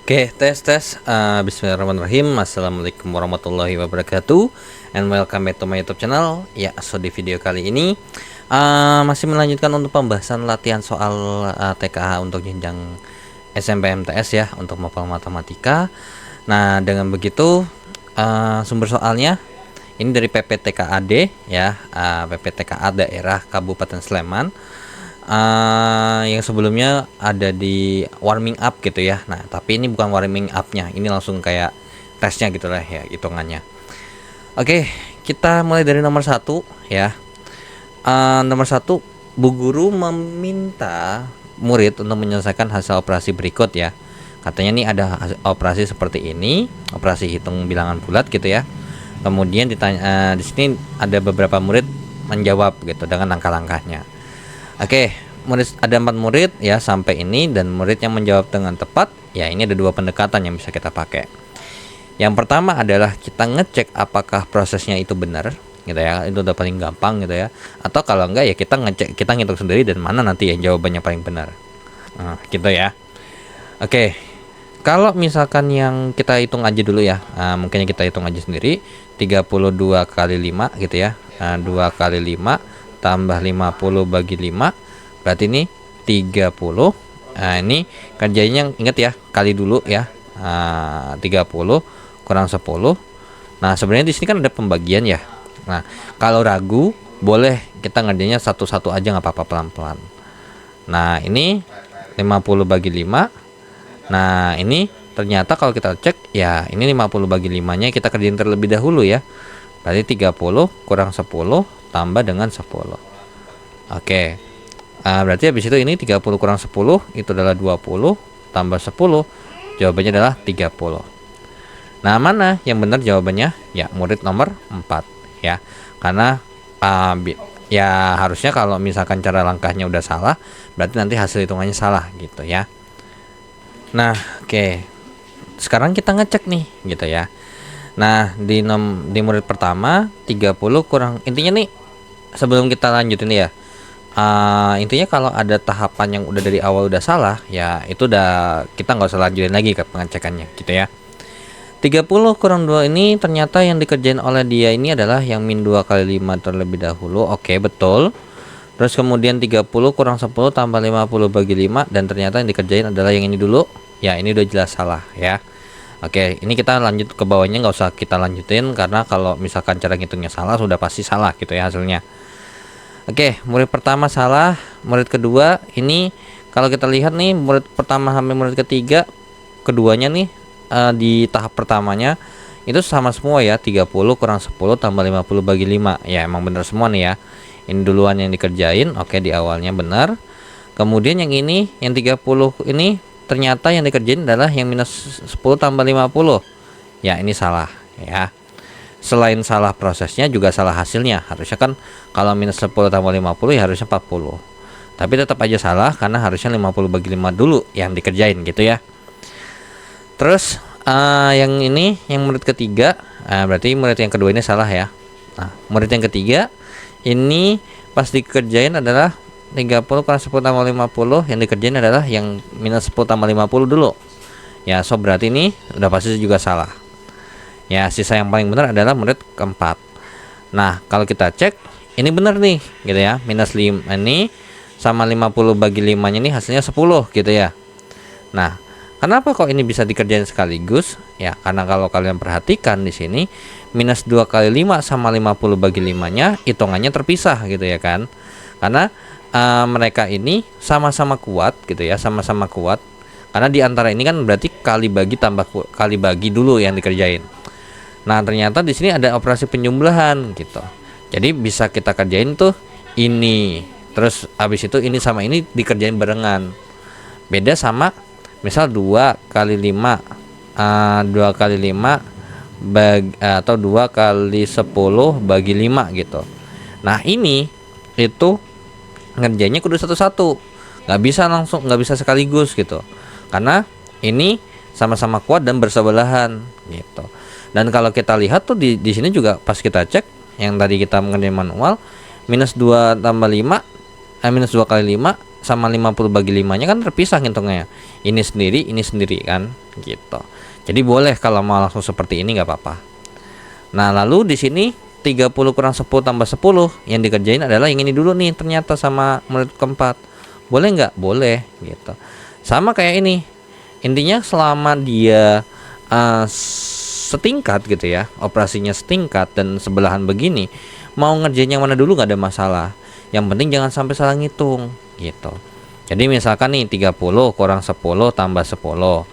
Oke, tes. Bismillahirrahmanirrahim. Assalamualaikum warahmatullahi wabarakatuh. And welcome back to my YouTube channel. Ya, so di video kali ini masih melanjutkan untuk pembahasan latihan soal TKA untuk jenjang SMP MTS ya, untuk mapel matematika. Nah, dengan begitu sumber soalnya ini dari PPTKAD ya, PPTKA daerah Kabupaten Sleman. Yang sebelumnya ada di warming up gitu ya. Nah, tapi ini bukan warming up-nya, ini langsung kayak tesnya gitu lah ya hitungannya. Oke, kita mulai dari nomor 1 ya. Nomor 1, Bu Guru meminta murid untuk menyelesaikan hasil operasi berikut ya. Katanya nih ada operasi seperti ini, operasi hitung bilangan bulat gitu ya. Kemudian ditanya, di sini ada beberapa murid menjawab gitu dengan langkah-langkahnya. Oke, ada 4 murid ya sampai ini, dan murid yang menjawab dengan tepat ya, ini ada 2 pendekatan yang bisa kita pakai. Yang pertama adalah kita ngecek apakah prosesnya itu benar gitu ya, itu udah paling gampang gitu ya. Atau kalau enggak ya kita ngecek, kita ngitung sendiri dan mana nanti yang jawabannya paling benar. Nah, gitu ya. Oke, kalau misalkan yang kita hitung aja dulu ya, mungkin kita hitung aja sendiri. 32 kali 5 gitu ya, 2 kali 5 tambah 50 bagi 5 berarti ini 30. Nah, ini kerjanya ingat ya, kali dulu ya. 30 kurang 10. Nah, sebenarnya di sini kan ada pembagian ya. Nah, kalau ragu boleh kita ngerjainnya satu-satu aja, nggak apa-apa, pelan-pelan. Nah, ini 50 bagi 5. Nah, ini ternyata kalau kita cek ya, ini 50 bagi 5-nya kita kerjain terlebih dahulu ya. Berarti 30 kurang 10 tambah dengan 10. Oke. Berarti habis itu ini 30 kurang 10 itu adalah 20 tambah 10. Jawabannya adalah 30. Nah, mana yang benar jawabannya? Ya, murid nomor 4 ya. Karena ya harusnya kalau misalkan cara langkahnya udah salah, berarti nanti hasil hitungannya salah gitu ya. Nah, oke. Sekarang kita ngecek nih gitu ya. Nah, di murid pertama 30 kurang, intinya nih sebelum kita lanjutin ya, intinya kalau ada tahapan yang udah dari awal udah salah ya, itu udah kita nggak usah lanjutin lagi ke pengecekannya gitu ya. 30 kurang 2 ini ternyata yang dikerjain oleh dia ini adalah yang min 2 kali 5 terlebih dahulu. Oke, betul. Terus kemudian 30 kurang 10 tambah 50 bagi 5, dan ternyata yang dikerjain adalah yang ini dulu. Ya, ini udah jelas salah ya. Oke, ini kita lanjut ke bawahnya, nggak usah kita lanjutin karena kalau misalkan cara ngitungnya salah sudah pasti salah gitu ya hasilnya. Oke, murid pertama salah, murid kedua ini kalau kita lihat nih, murid pertama sampai murid ketiga, keduanya nih di tahap pertamanya itu sama semua ya, 30 kurang 10 tambah 50 bagi 5. Ya, emang bener semua nih ya. Ini duluan yang dikerjain, oke, di awalnya benar. Kemudian yang ini, yang 30 ini ternyata yang dikerjain adalah yang minus 10 tambah 50. Ya, ini salah ya. Selain salah prosesnya juga salah hasilnya. Harusnya kan kalau minus 10 tambah 50 ya harusnya 40. Tapi tetap aja salah karena harusnya 50 bagi 5 dulu yang dikerjain gitu ya. Terus yang ini, yang murid ketiga, berarti murid yang kedua ini salah ya. Nah, murid yang ketiga ini pas dikerjain adalah 30 kurang 10 tambah 50, yang dikerjain adalah yang minus 10 tambah 50 dulu. Ya, so berarti ini udah pasti juga salah. Ya, sisa yang paling benar adalah murid keempat. Nah, kalau kita cek ini benar nih gitu ya. Minus 5 ini sama 50 bagi 5-nya ini hasilnya 10 gitu ya. Nah, kenapa kok ini bisa dikerjain sekaligus? Ya, karena kalau kalian perhatikan di sini minus 2 kali 5 sama 50 bagi 5-nya hitungannya terpisah gitu ya kan. Karena mereka ini sama-sama kuat gitu ya, sama-sama kuat. Karena di antara ini kan berarti kali bagi tambah kali bagi dulu yang dikerjain. Nah, ternyata di sini ada operasi penjumlahan gitu. Jadi bisa kita kerjain tuh ini. Terus habis itu ini sama ini dikerjain barengan. Beda sama misal 2 kali 5 2 kali 5 atau 2 kali 10 bagi 5 gitu. Nah, ini itu ngerjainnya kudu satu-satu, nggak bisa langsung, nggak bisa sekaligus gitu, karena ini sama-sama kuat dan bersebelahan gitu. Dan kalau kita lihat tuh di sini juga pas kita cek yang tadi kita mengerjain manual, minus 2 tambah 5 minus 2 kali 5 sama 50 bagi 5-nya kan terpisah ngitungnya. Ini sendiri kan gitu. Jadi boleh kalau mau langsung seperti ini nggak apa-apa. Nah, lalu di sini 30 kurang 10 tambah 10 yang dikerjain adalah yang ini dulu nih ternyata sama murid keempat. Boleh nggak? Boleh gitu. Sama kayak ini. Intinya selama dia setingkat gitu ya, operasinya setingkat dan sebelahan begini, mau ngerjain yang mana dulu nggak ada masalah. Yang penting jangan sampai salah ngitung gitu. Jadi misalkan nih 30 kurang 10 tambah 10.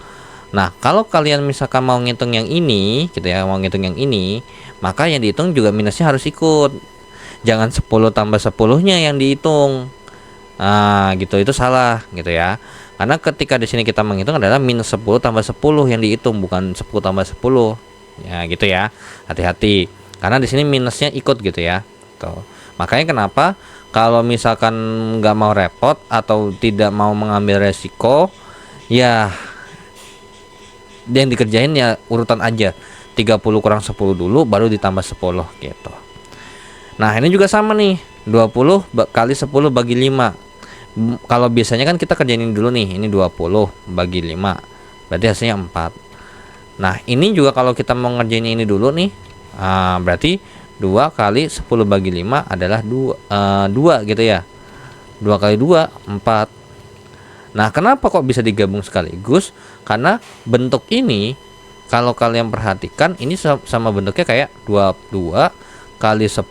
Nah, kalau kalian misalkan mau ngitung yang ini gitu ya, mau ngitung yang ini, maka yang dihitung juga minusnya harus ikut. Jangan 10 tambah 10-nya yang dihitung. Nah, gitu itu salah gitu ya. Karena ketika di sini kita menghitung adalah minus 10 tambah 10 yang dihitung, bukan 10 tambah 10. Ya, gitu ya. Hati-hati. Karena di sini minusnya ikut gitu ya. Tuh. Makanya kenapa kalau misalkan nggak mau repot atau tidak mau mengambil resiko, ya yang dikerjain ya urutan aja. 30 kurang 10 dulu baru ditambah 10 gitu. Nah, ini juga sama nih. 20 kali 10 bagi 5. Kalau biasanya kan kita kerjain ini dulu nih. Ini 20 bagi 5. Berarti hasilnya 4. Nah, ini juga kalau kita mau ngerjain ini dulu nih. Berarti 2 kali 10 bagi 5 adalah 2 gitu ya. 2 kali 2 4. Nah, kenapa kok bisa digabung sekaligus? Karena bentuk ini kalau kalian perhatikan ini sama bentuknya kayak 22 kali 10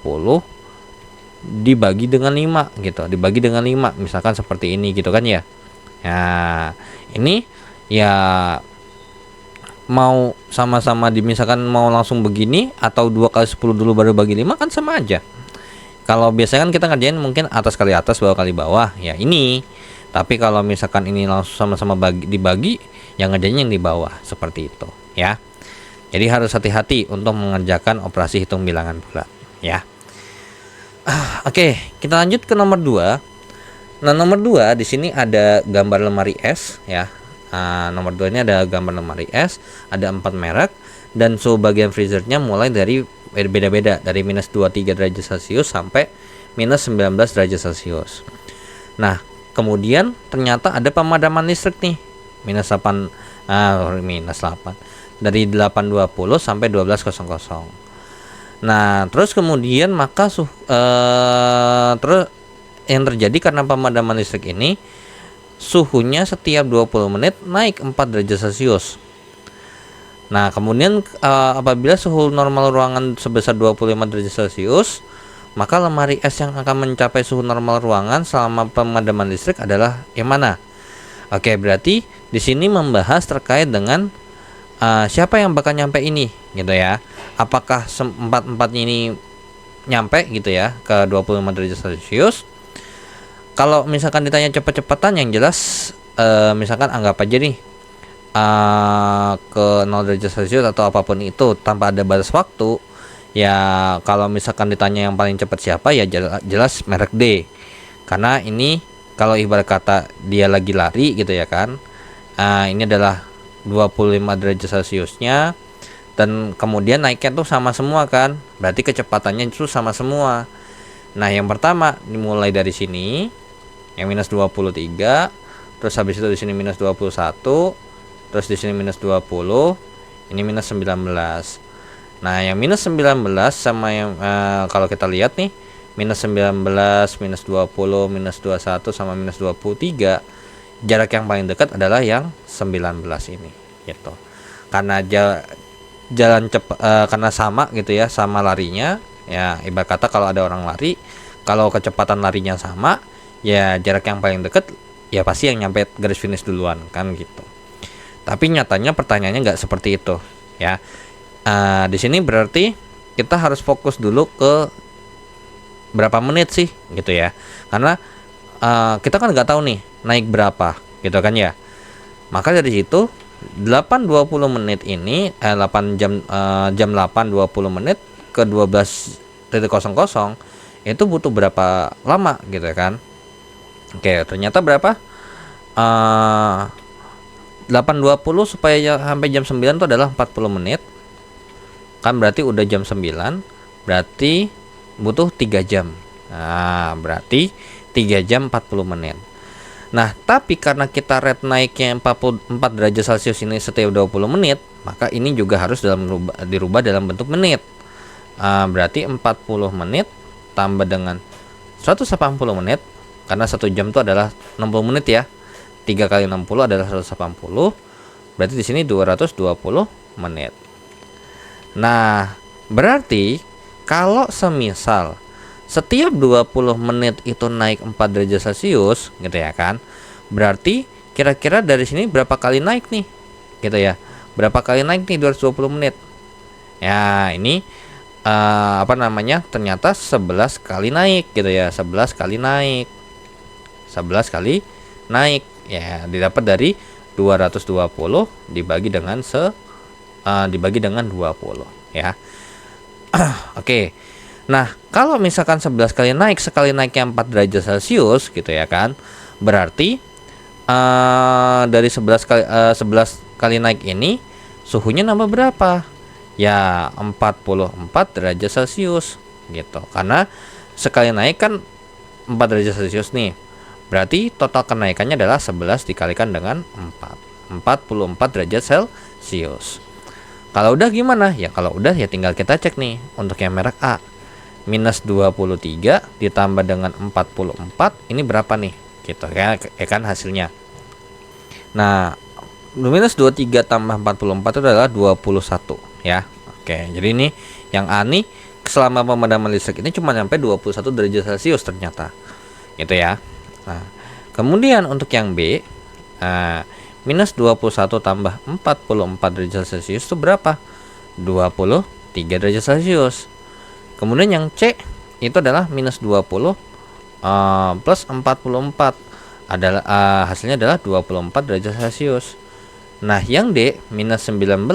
dibagi dengan 5 gitu. Dibagi dengan 5 misalkan seperti ini gitu kan ya. Nah, ini ya mau sama-sama misalkan mau langsung begini atau 2 kali 10 dulu baru bagi 5 kan sama aja. Kalau biasanya kan kita ngerjain mungkin atas kali atas, bawah kali bawah, ya ini. Tapi kalau misalkan ini langsung sama-sama dibagi, yang ngerjainnya yang di bawah seperti itu, ya. Jadi harus hati-hati untuk mengerjakan operasi hitung bilangan bulat, ya. Oke, kita lanjut ke nomor 2. Nah, nomor 2 di sini ada gambar lemari es, ya. Nomor 2 ini ada gambar lemari es, ada 4 merek dan suhu bagian freezernya mulai dari beda-beda dari minus 23 derajat Celcius sampai minus 19 derajat Celcius. Nah, kemudian ternyata ada pemadaman listrik nih minus 8 dari 8.20 sampai 12.00. Nah, terus kemudian maka terus yang terjadi karena pemadaman listrik ini suhunya setiap 20 menit naik 4 derajat Celcius. Nah, kemudian apabila suhu normal ruangan sebesar 25 derajat Celcius, maka lemari es yang akan mencapai suhu normal ruangan selama pemadaman listrik adalah yang mana? Oke, berarti di sini membahas terkait dengan siapa yang bakal nyampe ini gitu ya. Apakah empat-empatnya ini nyampe gitu ya ke 25 derajat Celcius? Kalau misalkan ditanya cepet-cepetan yang jelas misalkan anggap aja nih ke 0 derajat Celcius atau apapun itu tanpa ada batas waktu. Ya kalau misalkan ditanya yang paling cepat siapa, ya jelas merek D. Karena ini kalau ibarat kata dia lagi lari gitu ya kan, ini adalah 25 derajat Celciusnya dan kemudian naiknya tuh sama semua kan, berarti kecepatannya itu sama semua. Nah, yang pertama dimulai dari sini yang minus 23, terus habis itu di sini minus 21, terus di sini minus 20, ini minus 19. Nah, yang minus 19 sama yang kalau kita lihat nih, minus 19, minus 20, minus 21 sama minus 23, jarak yang paling dekat adalah yang 19 ini gitu. Karena jalan cepat karena sama gitu ya, sama larinya. Ya, ibarat kata kalau ada orang lari, kalau kecepatan larinya sama, ya jarak yang paling dekat ya pasti yang nyampe garis finish duluan kan gitu. Tapi nyatanya pertanyaannya nggak seperti itu ya. Di sini berarti kita harus fokus dulu ke berapa menit sih gitu ya, karena kita kan nggak tahu nih naik berapa gitu kan ya. Maka dari situ 8.20 menit ini 8 jam jam 8.20 menit ke 12.00 itu butuh berapa lama gitu kan. Oke, ternyata berapa 8.20 supaya sampai jam 9 itu adalah 40 menit. Kan berarti udah jam 9, berarti butuh 3 jam. Nah, berarti 3 jam 40 menit. Nah, tapi karena kita rate naiknya 44 derajat Celcius ini setiap 20 menit, maka ini juga harus dirubah dalam bentuk menit. Berarti 40 menit tambah dengan 180 menit, karena 1 jam itu adalah 60 menit ya. 3 kali 60 adalah 180. Berarti di sini 220 menit. Nah, berarti kalau semisal setiap 20 menit itu naik 4 derajat Celcius gitu ya kan, berarti kira-kira dari sini berapa kali naik nih gitu ya, berapa kali naik nih 220 menit ya. Ini ternyata 11 kali naik gitu ya, 11 kali naik, 11 kali naik ya, didapat dari 220 dibagi dengan 20 ya. Oke. Nah, kalau misalkan 11 kali naik, sekali naiknya 4 derajat Celcius gitu ya kan, berarti dari 11 kali naik ini suhunya nambah berapa? Ya, 44 derajat Celcius gitu. Karena sekali naik kan 4 derajat Celcius nih. Berarti total kenaikannya adalah 11 dikalikan dengan 4. 44 derajat Celcius. Kalau udah gimana? Ya kalau udah ya tinggal kita cek nih untuk yang merek A. Minus 23 ditambah dengan 44 ini berapa nih? Gitu ya kan hasilnya. Nah, minus 23 tambah 44 itu adalah 21 ya. Oke, jadi ini yang A nih selama pemadaman listrik ini cuma sampai 21 derajat Celcius ternyata. Gitu ya. Nah, kemudian untuk yang B, minus 21 tambah 44 derajat Celcius itu berapa? 23 derajat Celcius. Kemudian yang C itu adalah minus 20 plus 44 adalah hasilnya adalah 24 derajat Celcius. Nah, yang D minus 19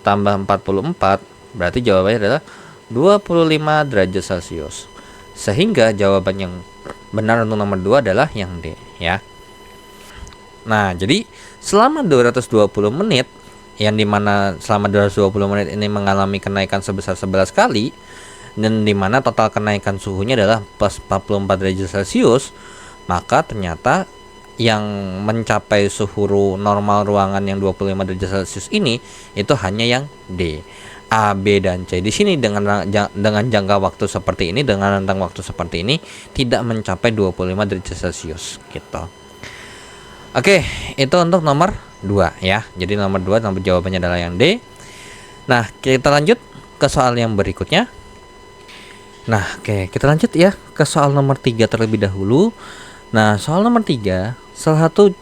tambah 44 berarti jawabannya adalah 25 derajat Celcius. Sehingga jawaban yang benar untuk nomor 2 adalah yang D ya. Nah, jadi selama 220 menit yang dimana selama 220 menit ini mengalami kenaikan sebesar 11 kali, dan dimana total kenaikan suhunya adalah plus 44 derajat Celcius, maka ternyata yang mencapai suhu normal ruangan yang 25 derajat Celcius ini itu hanya yang D. A, B, dan C di sini dengan jangka waktu seperti ini, dengan rentang waktu seperti ini tidak mencapai 25 derajat Celcius gitu. Oke, itu untuk nomor 2 ya. Jadi nomor 2 nomor jawabannya adalah yang D. Nah, kita lanjut ke soal yang berikutnya. Nah, oke, kita lanjut ya ke soal nomor 3 terlebih dahulu. Nah, soal nomor 3, salah satu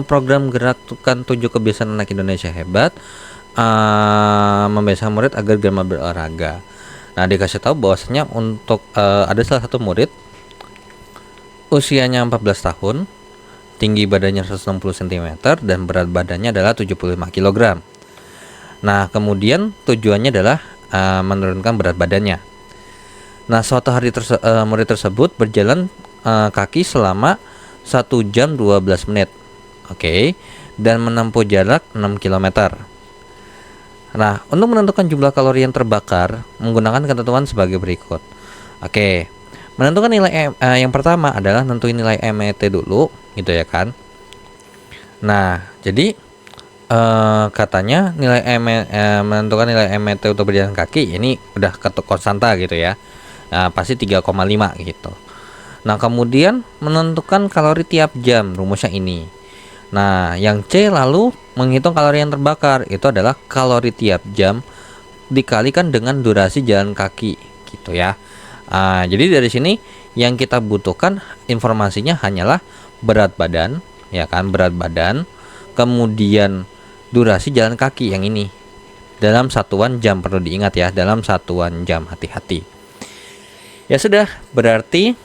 program gerakan 7 kebiasaan anak Indonesia hebat, membiasakan murid agar gemar berolahraga. Nah, dikasih tahu bahwasanya untuk ada salah satu murid usianya 14 tahun, tinggi badannya 160 cm dan berat badannya adalah 75 kg. Nah, kemudian tujuannya adalah menurunkan berat badannya. Nah, suatu hari murid tersebut berjalan kaki selama 1 jam 12 menit. Oke, dan menempuh jarak 6 km. Nah, untuk menentukan jumlah kalori yang terbakar menggunakan ketentuan sebagai berikut. Oke, menentukan nilai yang pertama adalah nentuin nilai MET dulu, gitu ya kan. Nah, jadi katanya nilai menentukan nilai MET untuk berjalan kaki ini udah konstanta gitu ya. Nah, pasti 3,5 gitu. Nah, kemudian menentukan kalori tiap jam, rumusnya ini. Nah, yang C lalu menghitung kalori yang terbakar, itu adalah kalori tiap jam dikalikan dengan durasi jalan kaki gitu ya. Jadi dari sini yang kita butuhkan informasinya hanyalah berat badan, ya kan, berat badan, kemudian durasi jalan kaki yang ini dalam satuan jam, perlu diingat ya, dalam satuan jam, hati-hati. Ya sudah, berarti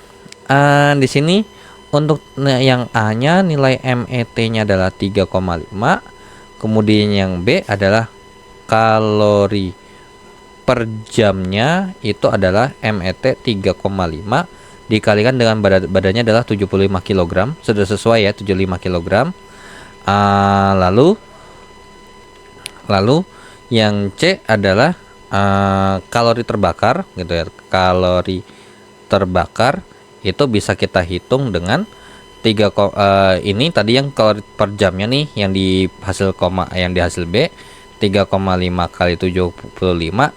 di sini untuk yang A-nya nilai MET-nya adalah 3,5, kemudian yang B adalah kalori per jamnya itu adalah MET 3,5 dikalikan dengan berat badannya adalah 75 kg, sudah sesuai ya, 75 kg. Lalu yang C adalah kalori terbakar gitu ya. Kalori terbakar itu bisa kita hitung dengan ini tadi yang kalori per jamnya nih yang di hasil B 3,5 kali 75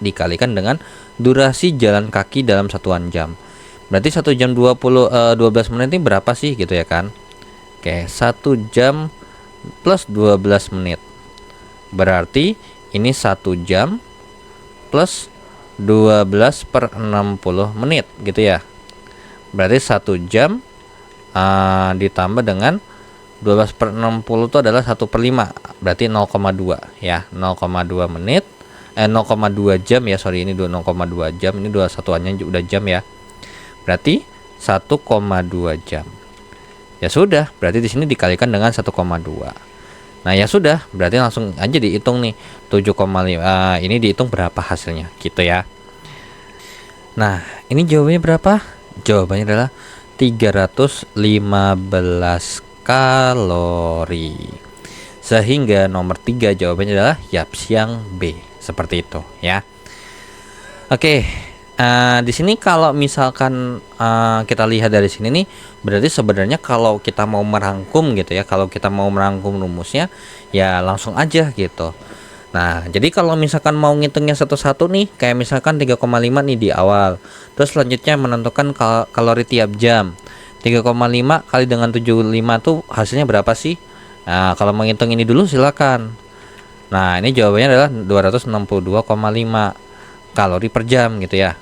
dikalikan dengan durasi jalan kaki dalam satuan jam. Berarti 1 jam 12 menit ini berapa sih gitu ya kan? Oke, 1 jam plus 12 menit. Berarti ini 1 jam plus 12 per 60 menit gitu ya. Berarti 1 jam ditambah dengan 12 per 60 itu adalah 1/5, berarti 0,2 ya, 0,2 menit 0,2 jam ya, sorry ini 0,2 jam, ini dua satuannya udah jam ya, berarti 1,2 jam. Ya sudah, berarti di sini dikalikan dengan 1,2. Nah ya sudah, berarti langsung aja dihitung nih 7,5 ini dihitung berapa hasilnya gitu ya. Nah ini jawabannya berapa? Jawabannya adalah 315 kalori. Sehingga nomor 3 jawabannya adalah yaps yang B, seperti itu ya. Oke, di sini kalau misalkan kita lihat dari sini nih, berarti sebenarnya kalau kita mau merangkum gitu ya, kalau kita mau merangkum rumusnya ya langsung aja gitu. Nah, jadi kalau misalkan mau ngitungnya satu-satu nih, kayak misalkan 3,5 nih di awal. Terus selanjutnya menentukan kalori tiap jam. 3,5 kali dengan 75 tuh hasilnya berapa sih? Nah, kalau menghitung ini dulu silakan. Nah, ini jawabannya adalah 262,5 kalori per jam gitu ya.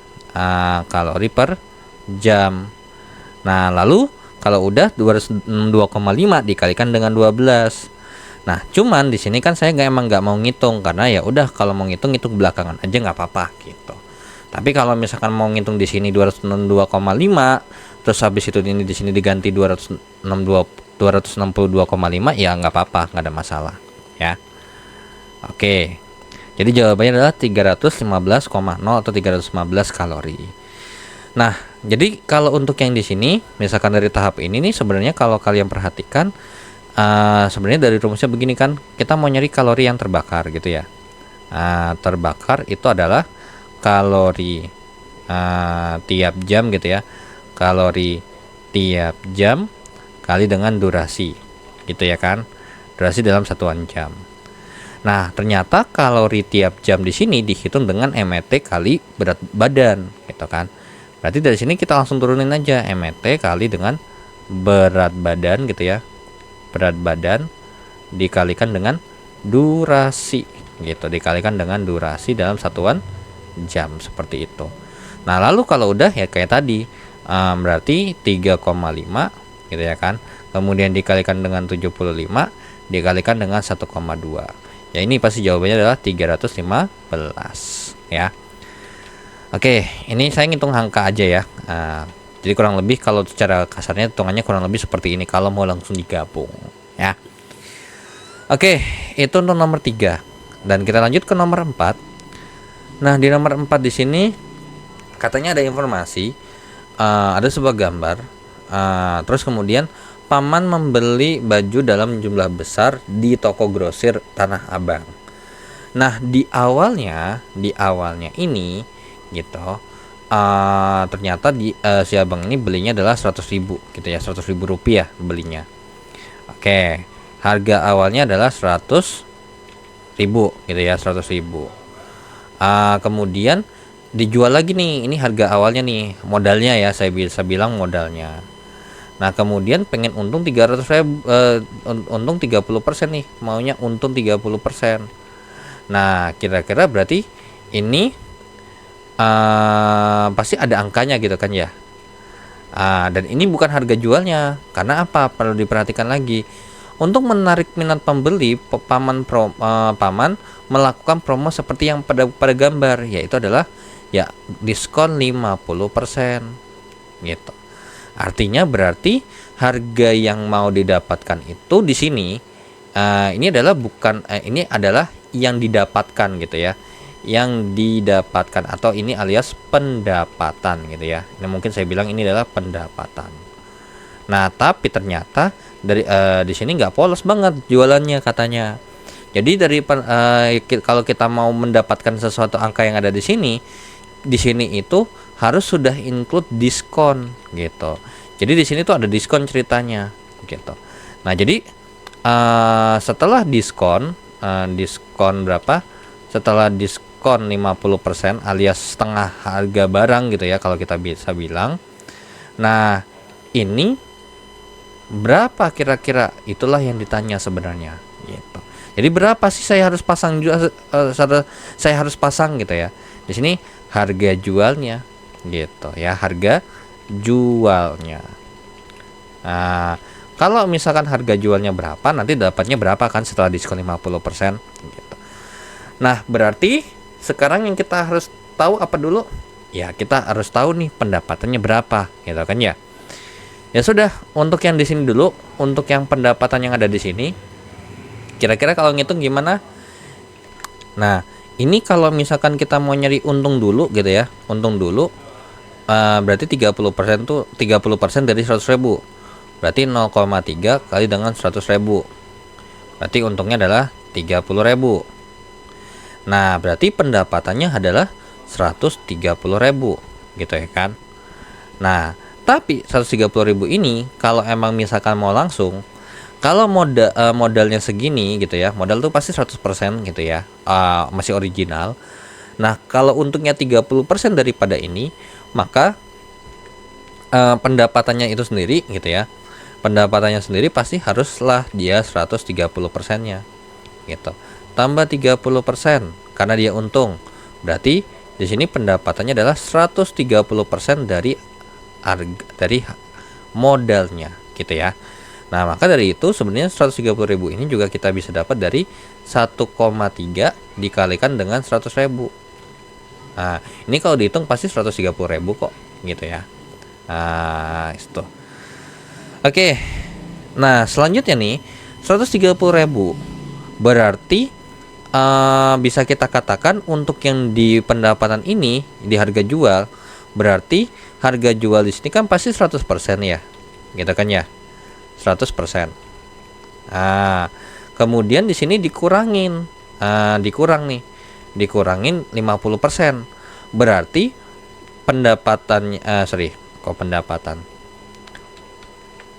Kalori per jam. Nah, lalu kalau udah 262,5 dikalikan dengan 12. Nah, cuman di sini kan saya emang nggak mau ngitung karena ya udah kalau mau ngitung belakangan aja nggak apa-apa gitu. Tapi kalau misalkan mau ngitung di sini 262,5, terus habis itu ini di sini diganti 262,5 ya nggak apa-apa, nggak ada masalah ya. Oke. Jadi jawabannya adalah 315,0 atau 315 kalori. Nah, jadi kalau untuk yang di sini misalkan dari tahap ini nih sebenarnya kalau kalian perhatikan sebenarnya dari rumusnya begini kan, kita mau nyari kalori yang terbakar gitu ya. Terbakar itu adalah kalori tiap jam gitu ya, kalori tiap jam kali dengan durasi gitu ya kan, durasi dalam satuan jam. Nah ternyata kalori tiap jam di sini dihitung dengan MET kali berat badan gitu kan. Berarti dari sini kita langsung turunin aja MET kali dengan berat badan gitu ya, berat badan dikalikan dengan durasi gitu, dikalikan dengan durasi dalam satuan jam seperti itu. Nah lalu kalau udah ya kayak tadi berarti 3,5 gitu ya kan, kemudian dikalikan dengan 75 dikalikan dengan 1,2 ya, ini pasti jawabannya adalah 315 ya. Oke, ini saya ngitung angka aja ya. Jadi kurang lebih kalau secara kasarnya hitungannya kurang lebih seperti ini kalau mau langsung digabung ya. Oke, itu untuk nomor 3. Dan kita lanjut ke nomor 4. Nah, di nomor 4 di sini katanya ada informasi, ada sebuah gambar, terus kemudian paman membeli baju dalam jumlah besar di toko grosir Tanah Abang. Nah, di awalnya ini gitu, ternyata si abang ini belinya adalah 100.000 gitu ya, 100.000 rupiah belinya. Oke, harga awalnya adalah 100.000 gitu ya, 100.000. Kemudian dijual lagi nih, ini harga awalnya nih, modalnya ya, saya bisa bilang modalnya. Nah kemudian pengen untung 300.000, untung 30% nih, maunya untung 30%. Nah kira-kira berarti ini pasti ada angkanya gitu kan ya. Dan ini bukan harga jualnya, karena apa? Perlu diperhatikan lagi. Untuk menarik minat pembeli, paman melakukan promo seperti yang pada gambar, yaitu adalah ya diskon 50% gitu. Artinya berarti harga yang mau didapatkan itu di sini ini adalah ini adalah yang didapatkan gitu ya, yang didapatkan atau ini alias pendapatan gitu ya. Ini mungkin saya bilang ini adalah pendapatan. Nah tapi ternyata dari di sini nggak polos banget jualannya katanya. Jadi kalau kita mau mendapatkan sesuatu angka yang ada di sini itu harus sudah include diskon gitu. Jadi di sini tuh ada diskon ceritanya. gitu. Nah, jadi setelah diskon berapa? Setelah diskon 50% alias setengah harga barang gitu ya kalau kita bisa bilang. Nah, ini berapa kira-kira? Itulah yang ditanya sebenarnya gitu. Jadi berapa sih saya harus pasang saya harus pasang gitu ya. Di sini harga jualnya gitu ya, harga jualnya. Nah, kalau misalkan harga jualnya berapa, nanti dapatnya berapa kan setelah diskon 50% gitu. Nah, berarti sekarang yang kita harus tahu apa dulu? Ya, kita harus tahu nih pendapatannya berapa, gitu kan ya. Ya sudah, untuk yang di sini dulu, untuk yang pendapatan yang ada di sini, kira-kira kalau ngitung gimana? Nah, ini kalau misalkan kita mau nyari untung dulu gitu ya, untung dulu, berarti 30% tuh 30% dari 100.000. Berarti 0,3 kali dengan 100.000. Berarti untungnya adalah 30.000. Nah, berarti pendapatannya adalah 130.000 gitu ya kan. Nah, tapi 130.000 ini kalau emang misalkan mau langsung, kalau modalnya segini gitu ya, modal tuh pasti 100% gitu ya, masih original. Nah, kalau untungnya 30% daripada ini, maka pendapatannya itu sendiri gitu ya, pendapatannya sendiri pasti haruslah dia 130%-nya gitu. Tambah 30% karena dia untung. Berarti di sini pendapatannya adalah 130% dari modalnya gitu ya. Nah, maka dari itu sebenarnya 130.000 ini juga kita bisa dapat dari 1,3 dikalikan dengan 100.000. Nah, ini kalau dihitung pasti 130.000 kok gitu ya. Nah, itu. Oke. Nah, selanjutnya nih 130.000 berarti bisa kita katakan untuk yang di pendapatan ini di harga jual, berarti harga jual di sini kan pasti 100% ya. Gitu kan ya? 100%. Nah, kemudian di sini dikurangin. Dikurangin 50%. Berarti pendapatannya pendapatan.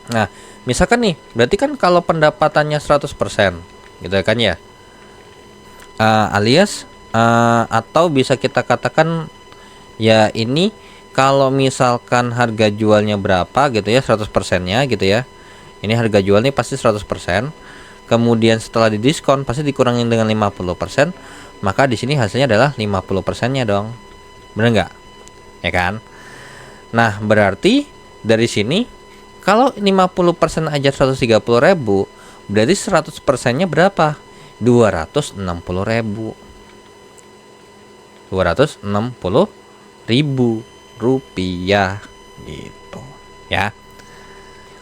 Nah, misalkan nih, berarti kan kalau pendapatannya 100%, gitu kan ya. Alias atau bisa kita katakan ya ini kalau misalkan harga jualnya berapa gitu ya, 100%-nya gitu ya. Ini harga jualnya pasti 100%. Kemudian setelah didiskon pasti dikurangin dengan 50%, maka di sini hasilnya adalah 50%-nya dong. Bener nggak? Ya kan? Nah, berarti dari sini kalau 50% aja 130.000, berarti 100%-nya berapa? 260.000. 260.000 rupiah gitu ya.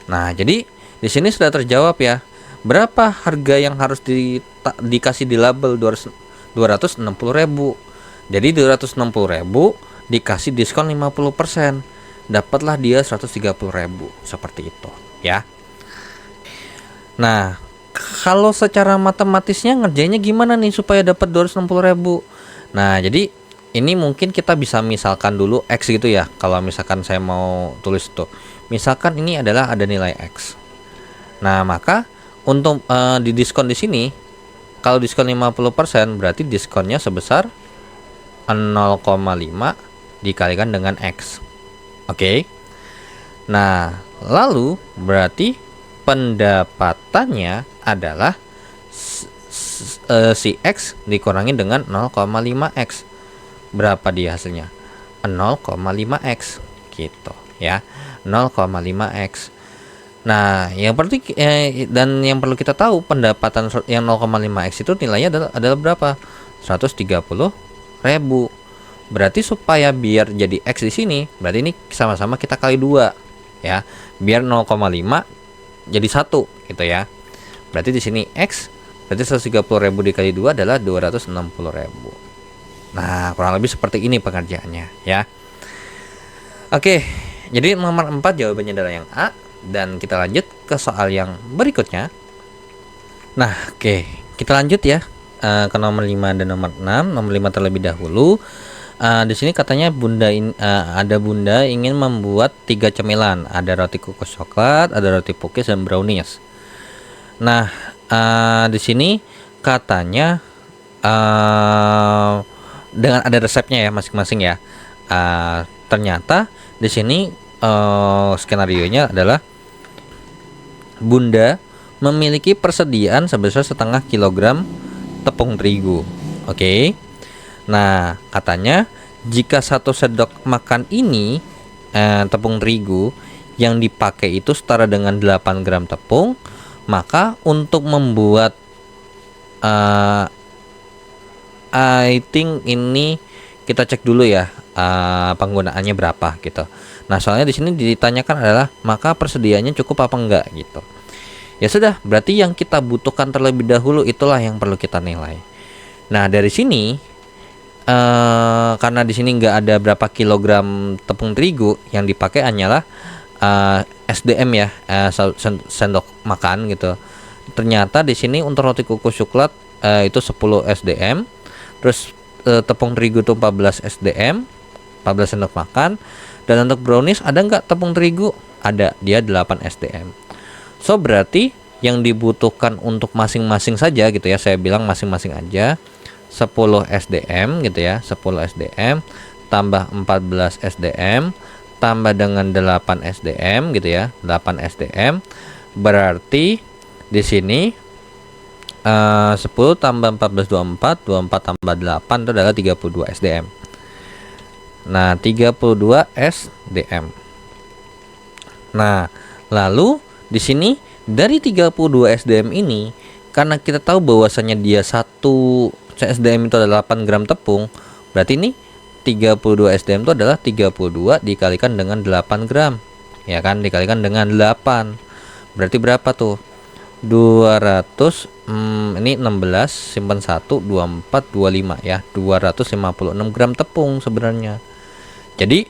Nah, jadi di sini sudah terjawab ya. Berapa harga yang harus dikasih di label 260.000. Jadi 260.000 dikasih diskon 50%. Dapatlah dia 130.000 seperti itu ya. Nah, kalau secara matematisnya ngerjainnya gimana nih supaya dapat 260.000? Nah, jadi ini mungkin kita bisa misalkan dulu X gitu ya. Kalau misalkan saya mau tulis tuh, misalkan ini adalah ada nilai X. Nah, maka untuk di diskon di sini, kalau diskon 50% berarti diskonnya sebesar 0,5 dikalikan dengan X. Oke. Nah, lalu berarti pendapatannya adalah si X dikurangi dengan 0,5X. Berapa dia hasilnya? 0,5X gitu ya. 0,5X. Nah, yang perlu kita tahu pendapatan yang 0,5X itu nilainya adalah berapa? 130.000. Berarti supaya biar jadi X di sini, berarti ini sama-sama kita kali 2 ya. Biar 0,5 jadi 1 gitu ya. Berarti di sini X berarti 130.000 dikali 2 adalah 260.000. Nah, kurang lebih seperti ini pengerjaannya ya. Oke, jadi nomor 4 jawabannya adalah yang A. Dan kita lanjut ke soal yang berikutnya. Nah, oke, kita lanjut ya ke nomor 5 dan nomor 6. Nomor 5 terlebih dahulu. Di sini katanya ada bunda ingin membuat 3 cemilan, ada roti kukus coklat, ada roti cookies dan brownies. Nah, di sini katanya dengan ada resepnya ya masing-masing ya. Ternyata di sini skenarionya adalah bunda memiliki persediaan sebesar setengah kilogram tepung terigu. Oke. Nah, katanya jika 1 sendok makan ini tepung terigu yang dipakai itu setara dengan 8 gram tepung, maka untuk membuat I think ini kita cek dulu ya penggunaannya berapa gitu. Nah, soalnya di sini ditanyakan adalah maka persediaannya cukup apa enggak gitu. Ya sudah, berarti yang kita butuhkan terlebih dahulu itulah yang perlu kita nilai. Nah, dari sini karena di sini nggak ada berapa kilogram tepung terigu, yang dipakai hanyalah SDM ya, sendok makan gitu. Ternyata di sini untuk roti kukus coklat itu 10 SDM, terus tepung terigu itu 14 SDM, 14 sendok makan. Dan untuk brownies ada nggak tepung terigu? Ada, dia 8 SDM. So berarti yang dibutuhkan untuk masing-masing saja gitu ya, saya bilang masing-masing aja 10 SDM gitu ya, 10 SDM tambah 14 SDM tambah dengan 8 SDM gitu ya, 8 SDM berarti di sini 10 tambah 14 24, 24 tambah 8 itu adalah 32 SDM. Nah, 32 SDM. Nah, lalu di sini dari 32 SDM ini, karena kita tahu bahwasanya dia 1 SDM itu adalah 8 gram tepung, berarti ini 32 SDM itu adalah 32 dikalikan dengan 8 gram. Ya kan, dikalikan dengan 8. Berarti berapa tuh? 200 ini 16 simpan 1 24 25 ya, 256 gram tepung sebenarnya. Jadi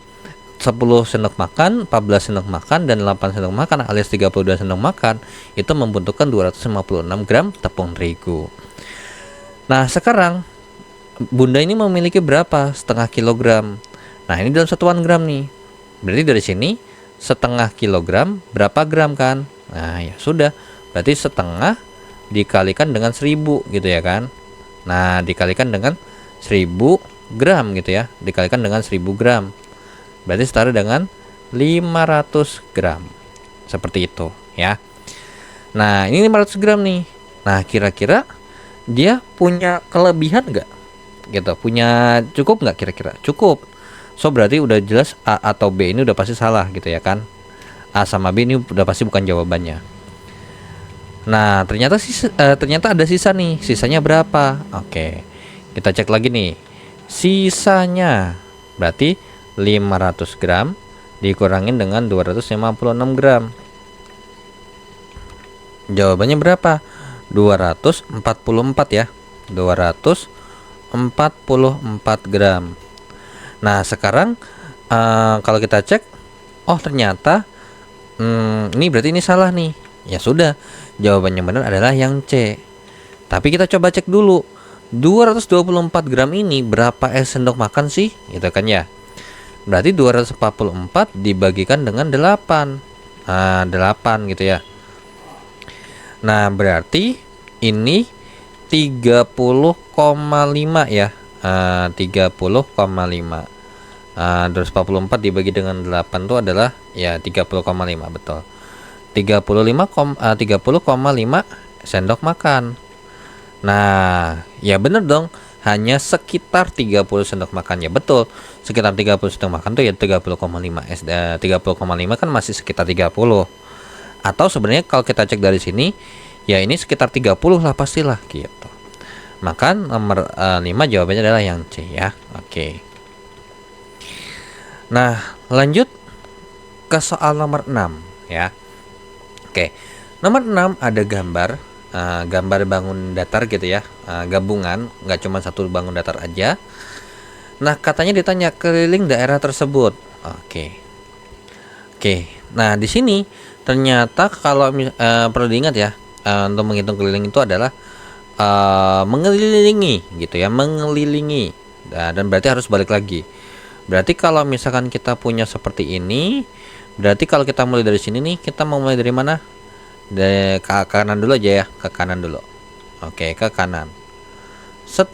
10 sendok makan, 14 sendok makan dan 8 sendok makan alias 32 sendok makan itu membutuhkan 256 gram tepung terigu. Nah, sekarang bunda ini memiliki berapa? Setengah kilogram. Nah, ini dalam satuan gram nih. Berarti dari sini setengah kilogram berapa gram kan? Nah, ya sudah. Berarti setengah dikalikan dengan 1000 gitu ya kan. Nah, dikalikan dengan 1000 gram gitu ya. Dikalikan dengan 1000 gram. Berarti setara dengan 500 gram. Seperti itu ya. Nah, ini 500 gram nih. Nah, kira-kira dia punya kelebihan nggak? Gitu. Punya cukup nggak kira-kira? Cukup. So, berarti udah jelas A atau B ini udah pasti salah gitu ya kan. A sama B ini udah pasti bukan jawabannya. Nah, ternyata ada sisa nih. Sisanya berapa? Oke. Kita cek lagi nih. Sisanya berarti 500 gram dikurangin dengan 256 gram. Jawabannya berapa? 244 ya. 244 gram. Nah, sekarang kalau kita cek, oh ternyata ini berarti ini salah nih. Ya sudah, jawabannya benar adalah yang C. Tapi kita coba cek dulu. 224 gram ini berapa sendok makan sih? Gitu kan ya. Berarti 244 dibagikan dengan 8. Nah, 8 gitu ya. Nah, berarti ini 30,5 ya. 30,5. 244 dibagi dengan 8 itu adalah ya 30,5 betul. 30,5 sendok makan. Nah, ya bener dong, hanya sekitar 30 sendok makan ya betul. Sekitar 30 sendok makan tuh ya 30,5 30,5 kan masih sekitar 30. Atau sebenarnya kalau kita cek dari sini, ya ini sekitar 30 lah pastilah gitu. Maka nomor 5 jawabannya adalah yang C ya. Oke. Nah, lanjut ke soal nomor 6 ya. Oke. Nomor 6 ada gambar bangun datar gitu ya, gabungan, nggak cuma satu bangun datar aja. Nah, katanya ditanya keliling daerah tersebut. Oke. Nah, di sini ternyata kalau perlu diingat ya, untuk menghitung keliling itu adalah mengelilingi gitu ya, mengelilingi dan berarti harus balik lagi. Berarti kalau misalkan kita punya seperti ini, berarti kalau kita mulai dari sini nih, kita mau mulai dari mana? Dari ke kanan dulu aja ya, ke kanan dulu. Oke, ke kanan. Set.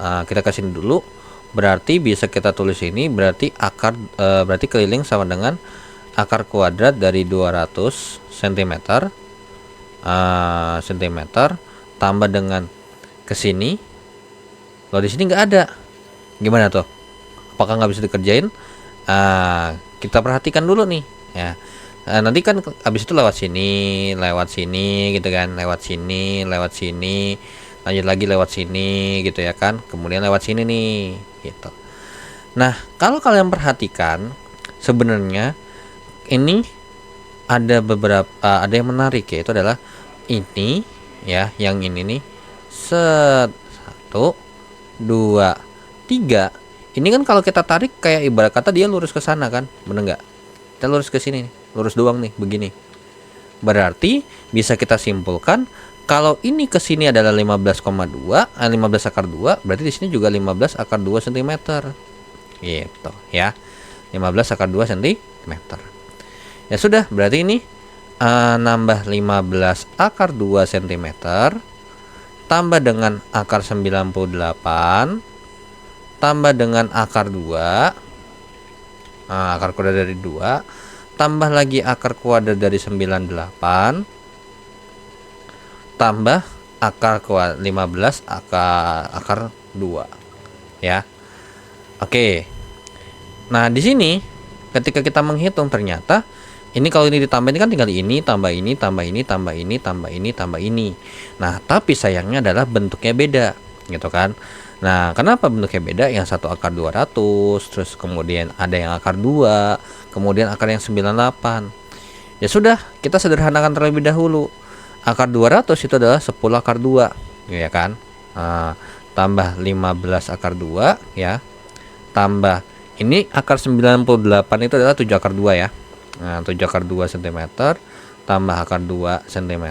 Kita ke sini dulu. Berarti bisa kita tulis ini, berarti berarti keliling sama dengan akar kuadrat dari 200 cm tambah dengan ke sini. Kalau di sini nggak ada, gimana tuh? Apakah nggak bisa dikerjain? Kita perhatikan dulu nih ya. Nanti kan habis itu lewat sini gitu kan, lewat sini, lanjut lagi lewat sini gitu ya kan, kemudian lewat sini nih gitu. Nah, kalau kalian perhatikan sebenarnya ini ada ada yang menarik, yaitu adalah ini ya, yang ini nih, 1 2 3. Ini kan kalau kita tarik kayak ibarat kata dia lurus ke sana kan, bener nggak? Kita lurus ke sini nih, lurus doang nih begini. Berarti bisa kita simpulkan kalau ini ke sini adalah 15,2, 15 akar 2, berarti di sini juga 15 akar 2 cm. Gitu ya. 15 akar 2 cm. Ya sudah, berarti ini nambah 15 akar 2 cm tambah dengan akar 98 tambah dengan akar 2, akar kuadrat dari 2, tambah lagi akar kuadrat dari 98, tambah akar kuadrat 15 akar 2 ya. Oke. Nah, di sini ketika kita menghitung ternyata ini kalau ini ditambah, ini kan tinggal ini tambah ini tambah ini tambah ini tambah ini tambah ini. Nah, tapi sayangnya adalah bentuknya beda gitu kan. Nah, kenapa bentuknya beda? Yang satu akar 200, terus kemudian ada yang akar 2, kemudian akar yang 98. Ya sudah, kita sederhanakan terlebih dahulu. Akar 200 itu adalah 10 akar 2, ya kan? Tambah 15 akar 2 ya. Tambah ini akar 98 itu adalah 7 akar 2 ya. Nah, 7 akar 2 cm tambah akar 2 cm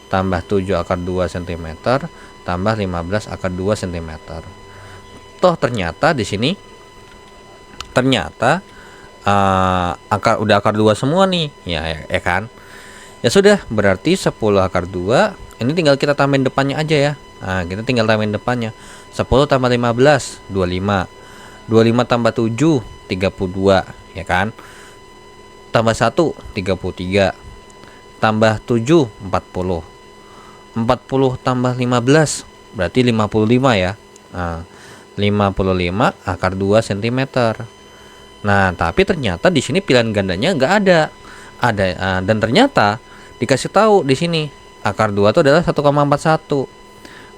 tambah 7 akar 2 cm tambah 15 akar 2 cm. Toh ternyata di sini ternyata udah akar 2 semua nih ya kan. Ya sudah, berarti 10 akar 2 ini tinggal kita tambahin depannya aja ya. Nah, kita tinggal tambahin depannya. 10 tambah 15 25. 25 tambah 7 32 ya kan. Tambah 1 33. Tambah 7 40. 40 tambah 15 berarti 55 ya. Nah, 55 akar 2 cm. Nah, tapi ternyata di sini pilihan gandanya nggak ada. Dan ternyata dikasih tahu di sini akar 2 itu adalah 1,41.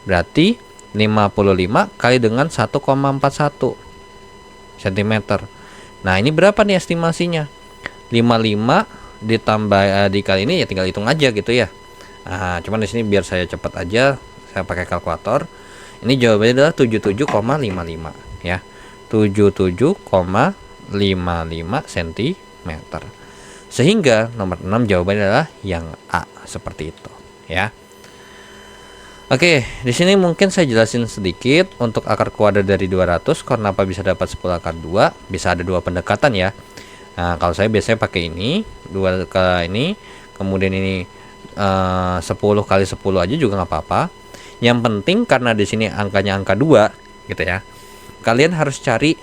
Berarti 55 kali dengan 1,41 cm. Nah, ini berapa nih estimasinya? 55 ditambah dikali ini ya tinggal hitung aja gitu ya. Cuman di sini biar saya cepat aja, saya pakai kalkulator. Ini jawabannya adalah 77,55 ya. 77,55 cm. Sehingga nomor 6 jawabannya adalah yang A, seperti itu ya. Oke, di sini mungkin saya jelasin sedikit untuk akar kuadrat dari 200 kenapa bisa dapat 10 akar 2, bisa ada dua pendekatan ya. Nah, kalau saya biasanya pakai ini, 2 ke ini, kemudian ini 10 kali 10 aja juga nggak apa-apa. Yang penting karena di sini angkanya angka 2 gitu ya. Kalian harus cari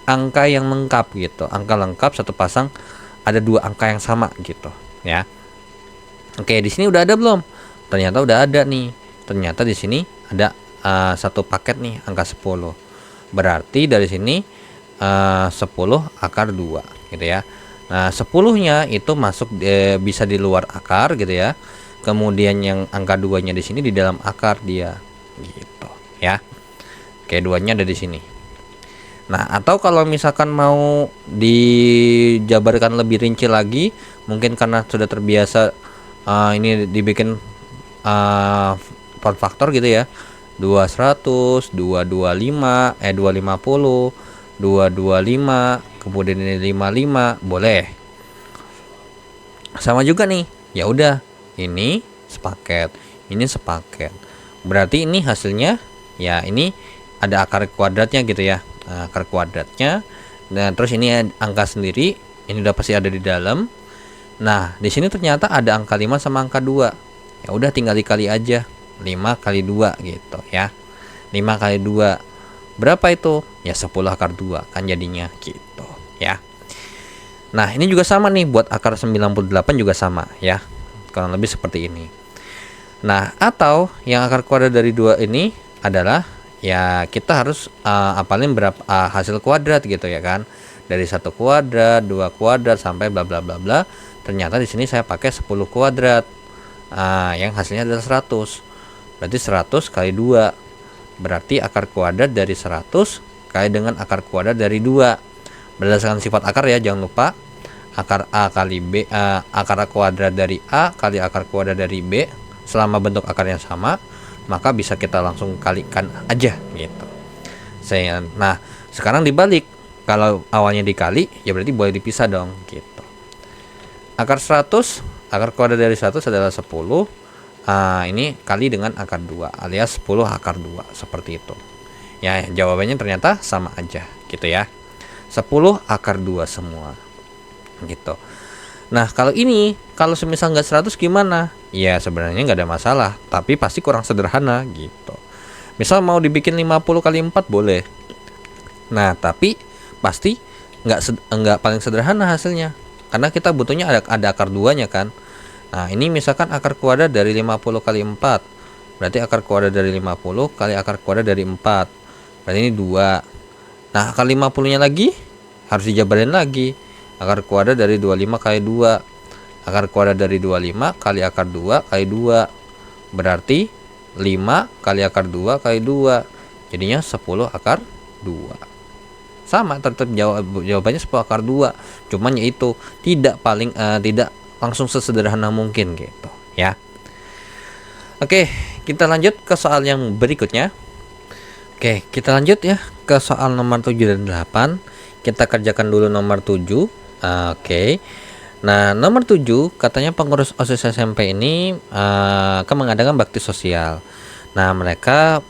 angka yang lengkap gitu. Angka lengkap satu pasang ada 2 angka yang sama gitu ya. Oke, di sini udah ada belum? Ternyata udah ada nih. Ternyata di sini ada satu paket nih angka 10. Berarti dari sini 10 akar 2 gitu ya. Nah, 10-nya itu masuk bisa di luar akar gitu ya. Kemudian yang angka 2-nya di sini di dalam akar dia gitu ya. Oke, 2-nya ada di sini. Nah, atau kalau misalkan mau dijabarkan lebih rinci lagi, mungkin karena sudah terbiasa ini dibikin form factor gitu ya. 200, 225, 250, 225, kemudian ini 55, boleh. Sama juga nih. Ya udah, ini sepaket, ini sepaket. Berarti ini hasilnya ya ini ada akar kuadratnya gitu ya. akar kuadratnya. Nah, terus ini angka sendiri, ini udah pasti ada di dalam. Nah, di sini ternyata ada angka 5 sama angka 2. Ya udah tinggal dikali aja. 5 kali 2 gitu ya. 5 kali 2 berapa itu? Ya 10 akar 2 kan jadinya gitu ya. Nah, ini juga sama nih buat akar 98 juga sama ya. Kurang lebih seperti ini. Nah, atau yang akar kuadrat dari 2 ini adalah ya kita harus apalin berapa hasil kuadrat gitu ya kan. Dari 1 kuadrat, 2 kuadrat sampai bla bla bla bla. Ternyata di sini saya pakai 10 kuadrat. Yang hasilnya adalah 100. Berarti 100 kali 2. Berarti akar kuadrat dari 100 kali dengan akar kuadrat dari 2. Berdasarkan sifat akar ya, jangan lupa akar A kali B, akar kuadrat dari A kali akar kuadrat dari B. Selama bentuk akarnya sama, maka bisa kita langsung kalikan aja gitu. Nah, sekarang dibalik. Kalau awalnya dikali, ya berarti boleh dipisah dong gitu. Akar 100, akar kuadrat dari 100 adalah 10. Ini kali dengan akar 2 alias 10 akar 2 seperti itu. Ya, jawabannya ternyata sama aja gitu ya. 10 akar 2 semua. Gitu. Nah, kalau semisal nggak 100 gimana? Ya sebenarnya nggak ada masalah, tapi pasti kurang sederhana gitu. Misal mau dibikin 50 kali 4 boleh. Nah, tapi pasti nggak paling sederhana hasilnya. Karena kita butuhnya ada akar 2-nya kan. Nah, ini misalkan akar kuadrat dari 50 kali 4. Berarti akar kuadrat dari 50 kali akar kuadrat dari 4. Berarti ini 2. Nah, akar 50-nya lagi harus dijabarin lagi. Akar kuadrat dari 25 kali 2. Akar kuadrat dari 25 kali akar 2 kali 2. Berarti 5 kali akar 2 kali 2. Jadinya 10 akar 2. Sama, tetap jawabannya 10 akar 2. Cuman yaitu tidak langsung sesederhana mungkin gitu ya. Oke, kita lanjut ke soal yang berikutnya. Oke, kita lanjut ya ke soal nomor 7 dan 8. Kita kerjakan dulu nomor 7. Oke. Nah, nomor 7 katanya pengurus OSIS SMP ini akan mengadakan bakti sosial. Nah, mereka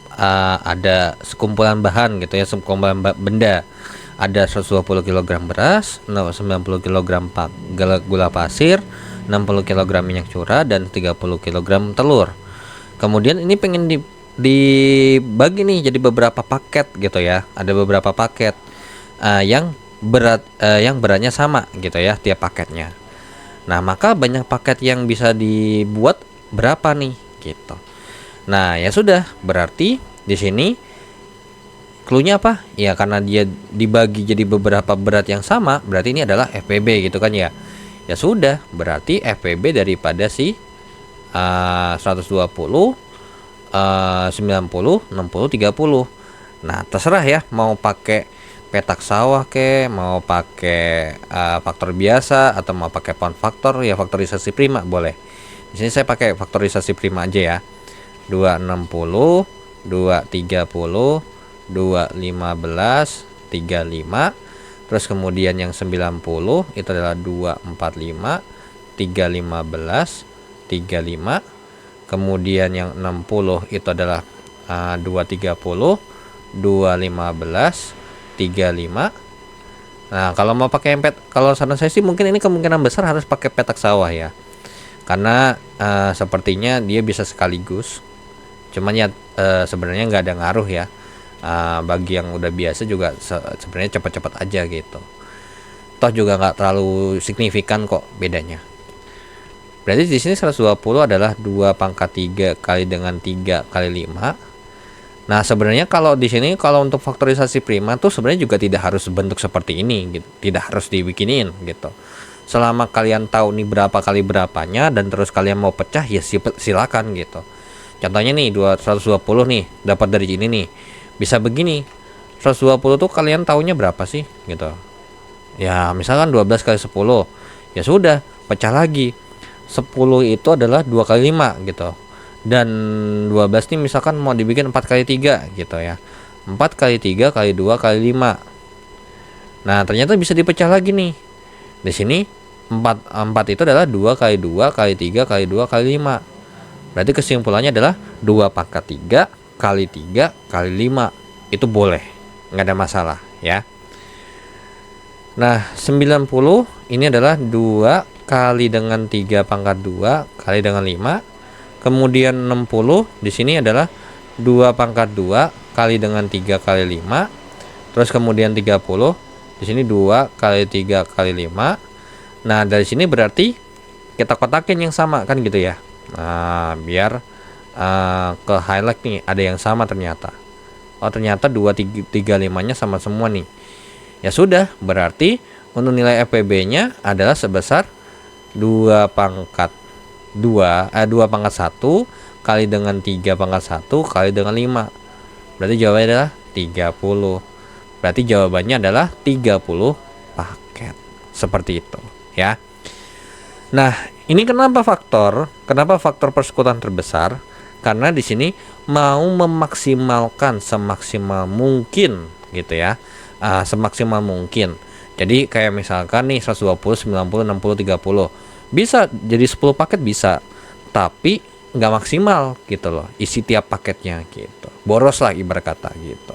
ada sekumpulan bahan gitu ya, sekumpulan benda. Ada 120 kg beras, 90 kg gula pasir, 60 kg minyak curah, dan 30 kg telur. Kemudian ini pengen dibagi nih jadi beberapa paket gitu ya. Ada beberapa paket yang beratnya sama gitu ya tiap paketnya. Nah, maka banyak paket yang bisa dibuat berapa nih gitu. Nah, ya sudah, berarti di sini clue-nya apa? Ya karena dia dibagi jadi beberapa berat yang sama, berarti ini adalah FPB gitu kan ya. Ya sudah, berarti FPB daripada si 120, 90, 60, 30. Nah, terserah ya mau pakai petak sawah mau pakai faktor biasa atau mau pakai pound faktor ya, faktorisasi prima boleh. Di sini saya pakai faktorisasi prima aja ya. 260, 230, 215, 35. Terus kemudian yang 90 itu adalah 245, 315, 35. Kemudian yang 60 itu adalah 230, 215, 35. Nah, kalau mau pakai kalau saran saya sih mungkin ini kemungkinan besar harus pakai petak sawah ya. Karena sepertinya dia bisa sekaligus. Cuman ya sebenarnya nggak ada ngaruh ya. Bagi yang udah biasa juga sebenarnya cepat-cepat aja gitu. Toh juga nggak terlalu signifikan kok bedanya. Berarti di sini 120 adalah 2 pangkat 3 kali dengan 3 kali 5. Nah, sebenarnya kalau di sini kalau untuk faktorisasi prima tuh sebenarnya juga tidak harus bentuk seperti ini gitu. Tidak harus dibikinin gitu. Selama kalian tahu nih berapa kali berapanya dan terus kalian mau pecah ya silakan gitu. Contohnya nih 120 nih dapat dari ini nih. Bisa begini. 120 tuh kalian taunya berapa sih gitu. Ya, misalkan 12 kali 10. Ya sudah, pecah lagi. 10 itu adalah 2 kali 5 gitu. Dan 12 nih misalkan mau dibikin 4 kali 3 gitu ya. 4 kali 3 kali 2 kali 5. Nah, ternyata bisa dipecah lagi nih. Di sini 4 itu adalah 2 kali 2 kali 3 kali 2 kali 5. Berarti kesimpulannya adalah 2 pangkat 3 kali 3 kali 5. Itu boleh, nggak ada masalah ya. Nah, 90 ini adalah 2 kali dengan 3 pangkat 2 kali dengan 5. Kemudian 60 di sini adalah 2 pangkat 2 kali dengan 3 kali 5. Terus kemudian 30 di sini 2 kali 3 kali 5. Nah, dari sini berarti kita kotakin yang sama kan gitu ya. Nah, biar ke highlight nih ada yang sama ternyata. Oh, ternyata 2 3 5-nya sama semua nih. Ya sudah, berarti untuk nilai FPB-nya adalah sebesar 2 pangkat 2 pangkat 1 kali dengan 3 pangkat 1 kali dengan 5. Berarti jawabannya adalah 30. Berarti jawabannya adalah 30 paket. Seperti itu, ya. Nah, ini kenapa faktor persekutuan terbesar? Karena di sini mau memaksimalkan semaksimal mungkin gitu ya. Semaksimal mungkin. Jadi kayak misalkan nih 120, 90, 60, 30. Bisa jadi 10 paket bisa. Tapi nggak maksimal gitu loh isi tiap paketnya gitu. Boros lah ibarat kata gitu.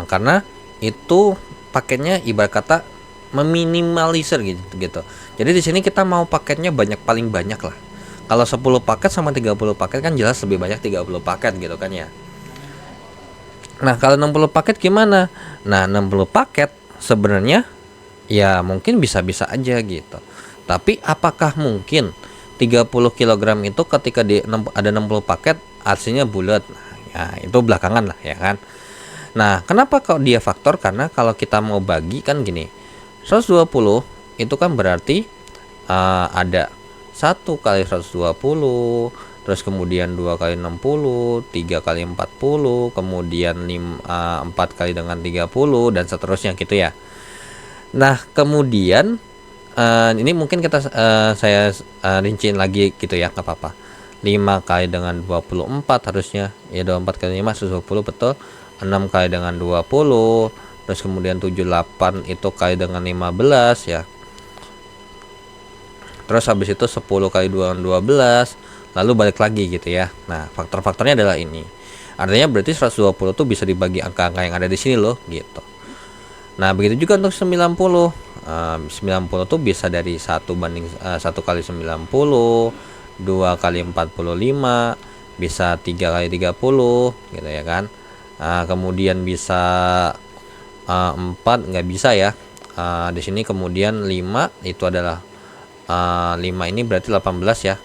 Karena itu paketnya ibarat kata meminimalisir gitu. Jadi di sini kita mau paketnya paling banyak lah. Kalau 10 paket sama 30 paket kan jelas lebih banyak 30 paket gitu kan ya. Nah, kalau 60 paket gimana? Nah, 60 paket sebenarnya ya mungkin bisa-bisa aja gitu. Tapi apakah mungkin 30 kg itu ketika ada 60 paket artinya bulat? Nah, ya itu belakangan lah ya kan. Nah, kenapa kok dia faktor? Karena kalau kita mau bagi kan gini. 120 itu kan berarti ada 1 kali 120, terus kemudian 2 kali 60, 3 kali 40, kemudian 4 kali dengan 30 dan seterusnya gitu ya. Nah, kemudian ini mungkin saya rinciin lagi gitu ya, nggak apa-apa. 5 kali dengan 24 harusnya ya, 24 kali 5 120 betul. 6 kali dengan 20, terus kemudian 78 itu kali dengan 15 ya. Terus habis itu 10 kali 2 12, lalu balik lagi gitu ya. Nah, faktor-faktornya adalah ini. Artinya berarti 120 tuh bisa dibagi angka-angka yang ada di sini loh gitu. Nah, begitu juga untuk 90. 90 tuh bisa dari 1 kali 90, 2 kali 45, bisa 3 kali 30 gitu ya kan. Kemudian bisa 4 nggak bisa ya. Di sini kemudian 5 itu adalah 5 ini berarti 18 ya.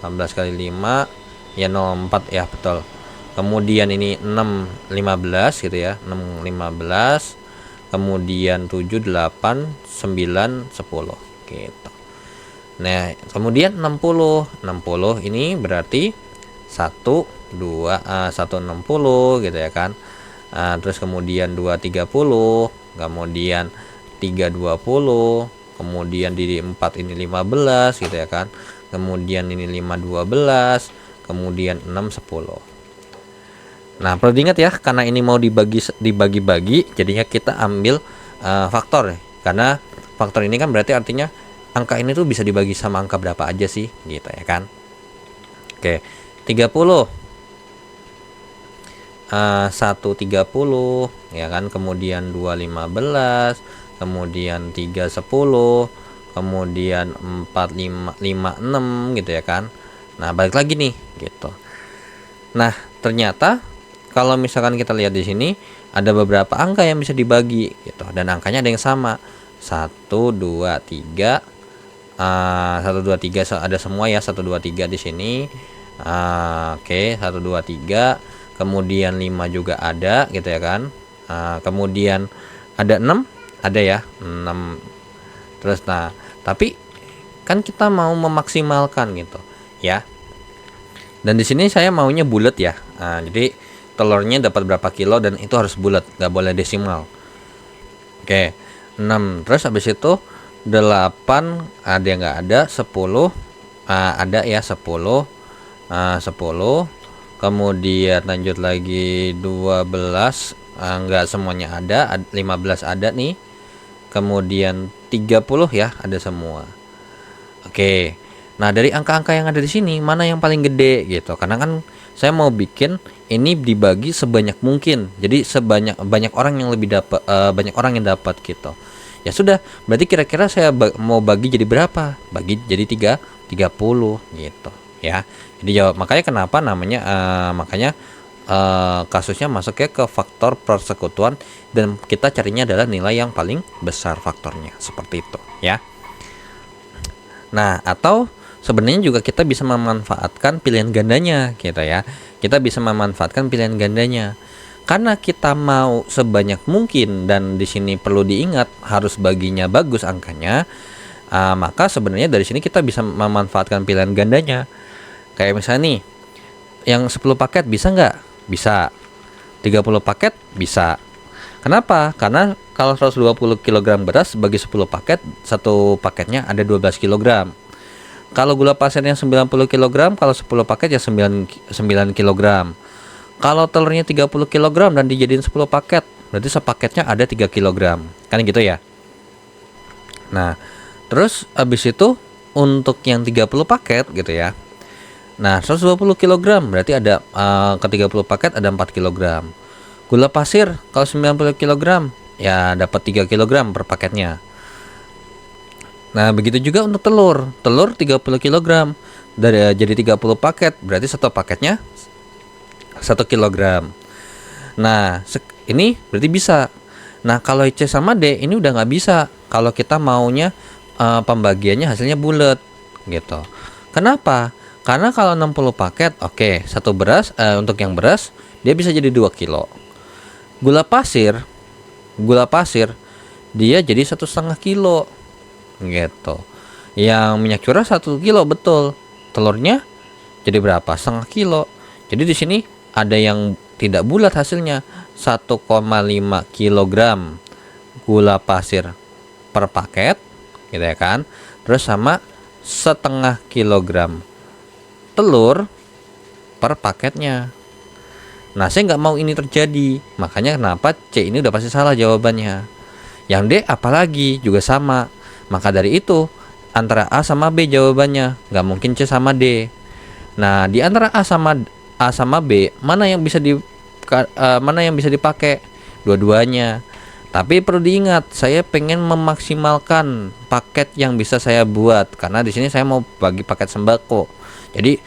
18 kali 5 ya 04 ya betul. Kemudian ini 6 15 gitu ya. 6 15. Kemudian 7 8 9 10 gitu. Nah, kemudian 60 ini berarti 1 160 gitu ya kan. Terus kemudian 2 30, kemudian 3 20, kemudian di 4 ini 15 gitu ya kan. Kemudian ini 5 12, kemudian 6 10. Nah, perlu diingat ya, karena ini mau dibagi-bagi, jadinya kita ambil faktor ya. Karena faktor ini kan berarti artinya angka ini tuh bisa dibagi sama angka berapa aja sih gitu ya kan. Oke, 30 1 30 ya kan, kemudian 2 15, kemudian 3 10, kemudian 4 5 6 gitu ya kan. Nah, balik lagi nih gitu. Nah, ternyata kalau misalkan kita lihat di sini ada beberapa angka yang bisa dibagi gitu, dan angkanya ada yang sama. 1 2 3 1 2 3 ada semua ya, 1 2 3 di sini. Oke, 1 2 3, kemudian 5 juga ada gitu ya kan. Kemudian ada 6 ada ya, 6. Terus nah, tapi kan kita mau memaksimalkan gitu ya. Dan di sini saya maunya bulat ya. Jadi telurnya dapat berapa kilo dan itu harus bulat, nggak boleh desimal. Oke, 6. Terus habis itu 8 ada yang nggak ada, 10 ada ya, 10. 10. Kemudian lanjut lagi 12, nggak semuanya ada, 15 ada nih. Kemudian 30 ya, ada semua. Oke. Nah, dari angka-angka yang ada di sini mana yang paling gede gitu. Karena kan saya mau bikin ini dibagi sebanyak mungkin. Jadi banyak orang yang lebih dapat, banyak orang yang dapat gitu. Ya sudah, berarti kira-kira saya mau bagi jadi berapa? Bagi jadi 30 gitu ya. Jadi jawab, makanya kenapa namanya makanya kasusnya masuknya ke faktor persekutuan, dan kita carinya adalah nilai yang paling besar faktornya, seperti itu ya. Nah, atau sebenarnya juga kita bisa memanfaatkan pilihan gandanya gitu ya. Kita bisa memanfaatkan pilihan gandanya. Karena kita mau sebanyak mungkin, dan di sini perlu diingat harus baginya bagus angkanya, maka sebenarnya dari sini kita bisa memanfaatkan pilihan gandanya. Kayak misalnya nih, yang 10 paket bisa nggak? Bisa. 30 paket bisa. Kenapa? Karena kalau 120 kg beras bagi 10 paket, satu paketnya ada 12 kg. Kalau gula pasirnya 90 kg, kalau 10 paket ya 9 kg. Kalau telurnya 30 kg dan dijadiin 10 paket, berarti sepaketnya ada 3 kg. Kan gitu ya. Nah, terus habis itu untuk yang 30 paket gitu ya. Nah, 120 kg berarti ada ke 30 paket ada 4 kg. Gula pasir kalau 90 kg ya dapat 3 kg per paketnya. Nah, begitu juga untuk telur. Telur 30 kg jadi 30 paket, berarti satu paketnya 1 kg. Nah, ini berarti bisa. Nah, kalau C sama D ini udah nggak bisa kalau kita maunya pembagiannya hasilnya bulat gitu. Kenapa? Karena kalau 60 paket, oke, satu beras untuk yang beras dia bisa jadi 2 kilo. Gula pasir dia jadi 1,5 kilo gitu. Yang minyak curah 1 kilo, betul. Telurnya jadi berapa? 1,5 kilo. Jadi di sini ada yang tidak bulat hasilnya, 1,5 kilogram gula pasir per paket gitu ya kan. Terus sama 0,5 kilogram telur per paketnya. Nah, saya nggak mau ini terjadi, makanya kenapa C ini udah pasti salah jawabannya. Yang D apalagi juga sama. Maka dari itu antara A sama B jawabannya, nggak mungkin C sama D. Nah, di antara A sama B mana yang bisa dipakai? Dua-duanya. Tapi perlu diingat, saya pengen memaksimalkan paket yang bisa saya buat, karena di sini saya mau bagi paket sembako. Jadi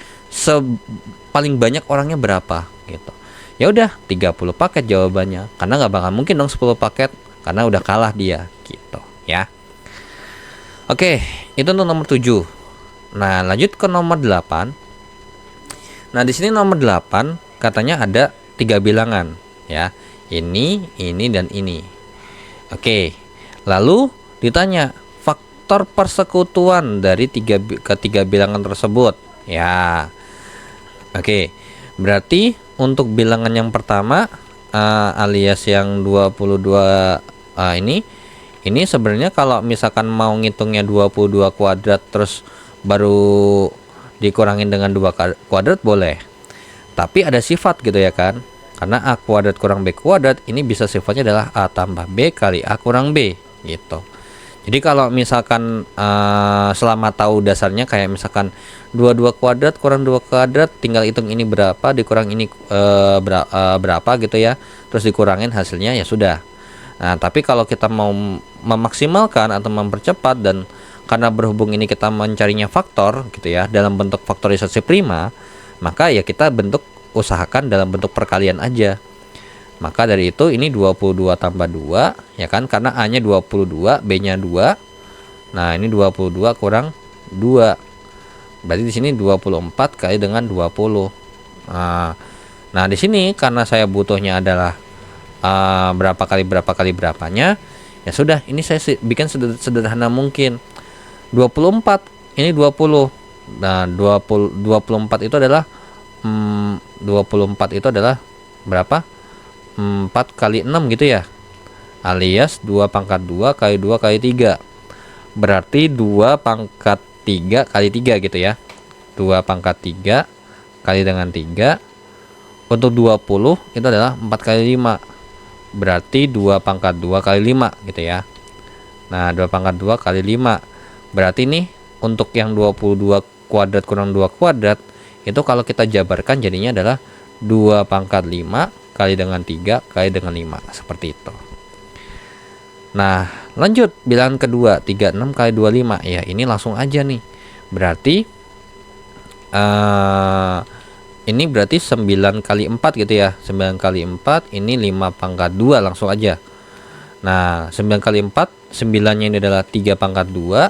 paling banyak orangnya berapa gitu. Ya udah 30 paket jawabannya, karena nggak bakal mungkin dong 10 paket, karena udah kalah dia gitu ya. Oke, itu untuk nomor 7. Nah, lanjut ke nomor 8. Nah, di sini nomor 8 katanya ada 3 bilangan ya. Ini, dan ini. Oke. Lalu ditanya faktor persekutuan dari ketiga bilangan tersebut. Ya. Oke. Berarti untuk bilangan yang pertama alias yang 22 ini sebenarnya kalau misalkan mau ngitungnya 22 kuadrat terus baru dikurangin dengan 2 kuadrat boleh. Tapi ada sifat gitu ya kan. Karena A kuadrat kurang B kuadrat ini bisa sifatnya adalah A tambah B kali A kurang B gitu. Jadi kalau misalkan selama tahu dasarnya kayak misalkan 22 kuadrat kurang 2 kuadrat, tinggal hitung ini berapa dikurang ini berapa gitu ya. Terus dikurangin hasilnya ya sudah. Nah, tapi kalau kita mau memaksimalkan atau mempercepat, dan karena berhubung ini kita mencarinya faktor gitu ya dalam bentuk faktorisasi prima, maka ya kita usahakan dalam bentuk perkalian aja. Maka dari itu ini 22 tambah 2 ya kan, karena A nya 22, B nya 2. Nah, ini 22 kurang 2. Berarti di sini 24 kali dengan 20. Nah, di sini karena saya butuhnya adalah berapa kali berapanya, ya sudah, ini saya bikin sederhana mungkin. 24 ini 20. Nah, 24 itu adalah 24 itu adalah berapa? 4 kali 6 gitu ya, alias 2 pangkat 2 kali 2 kali 3, berarti 2 pangkat 3 kali 3 gitu ya. 2 pangkat 3 kali dengan 3 untuk 20 itu adalah 4 kali 5, berarti 2 pangkat 2 kali 5 gitu ya. Nah, 2 pangkat 2 kali 5 berarti nih untuk yang 22 kuadrat kurang 2 kuadrat itu kalau kita jabarkan jadinya adalah 2 pangkat 5 kali dengan 3 kali dengan 5, seperti itu. Nah, lanjut bilangan kedua, 36 kali 25. Ya, ini langsung aja nih. Berarti ini berarti 9 kali 4 gitu ya. 9 kali 4 ini 5 pangkat 2, langsung aja. Nah, 9 kali 4, 9-nya ini adalah 3 pangkat 2,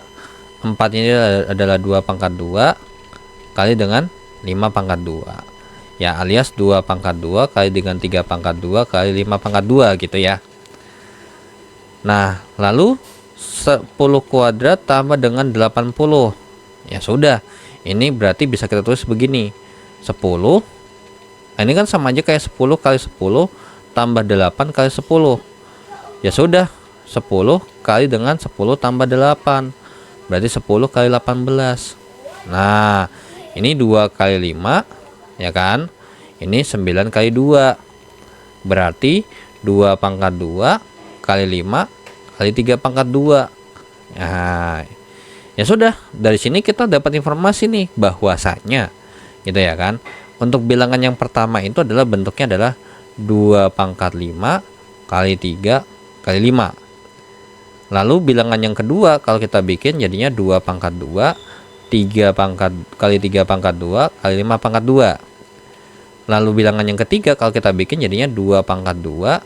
4-nya ini adalah 2 pangkat 2 kali dengan 5 pangkat 2. Ya, alias 2 pangkat 2 kali dengan 3 pangkat 2 kali 5 pangkat 2 gitu ya. Nah, lalu 10 kuadrat tambah dengan 80. Ya sudah, ini berarti bisa kita tulis begini. 10, ini kan sama aja kayak 10 kali 10 tambah 8 kali 10. Ya sudah, 10 kali dengan 10 tambah 8. Berarti 10 kali 18. Nah, ini 2 kali 5, ya kan? Ini 9 kali 2. Berarti 2 pangkat 2 kali 5 kali 3 pangkat 2. Nah, ya sudah, dari sini kita dapat informasi nih bahwasanya gitu ya kan. Untuk bilangan yang pertama itu adalah bentuknya adalah 2 pangkat 5 kali 3 kali 5. Lalu bilangan yang kedua kalau kita bikin jadinya 2 pangkat 2 3 pangkat kali 3 pangkat 2 kali 5 pangkat 2. Lalu bilangan yang ketiga kalau kita bikin jadinya 2 pangkat 2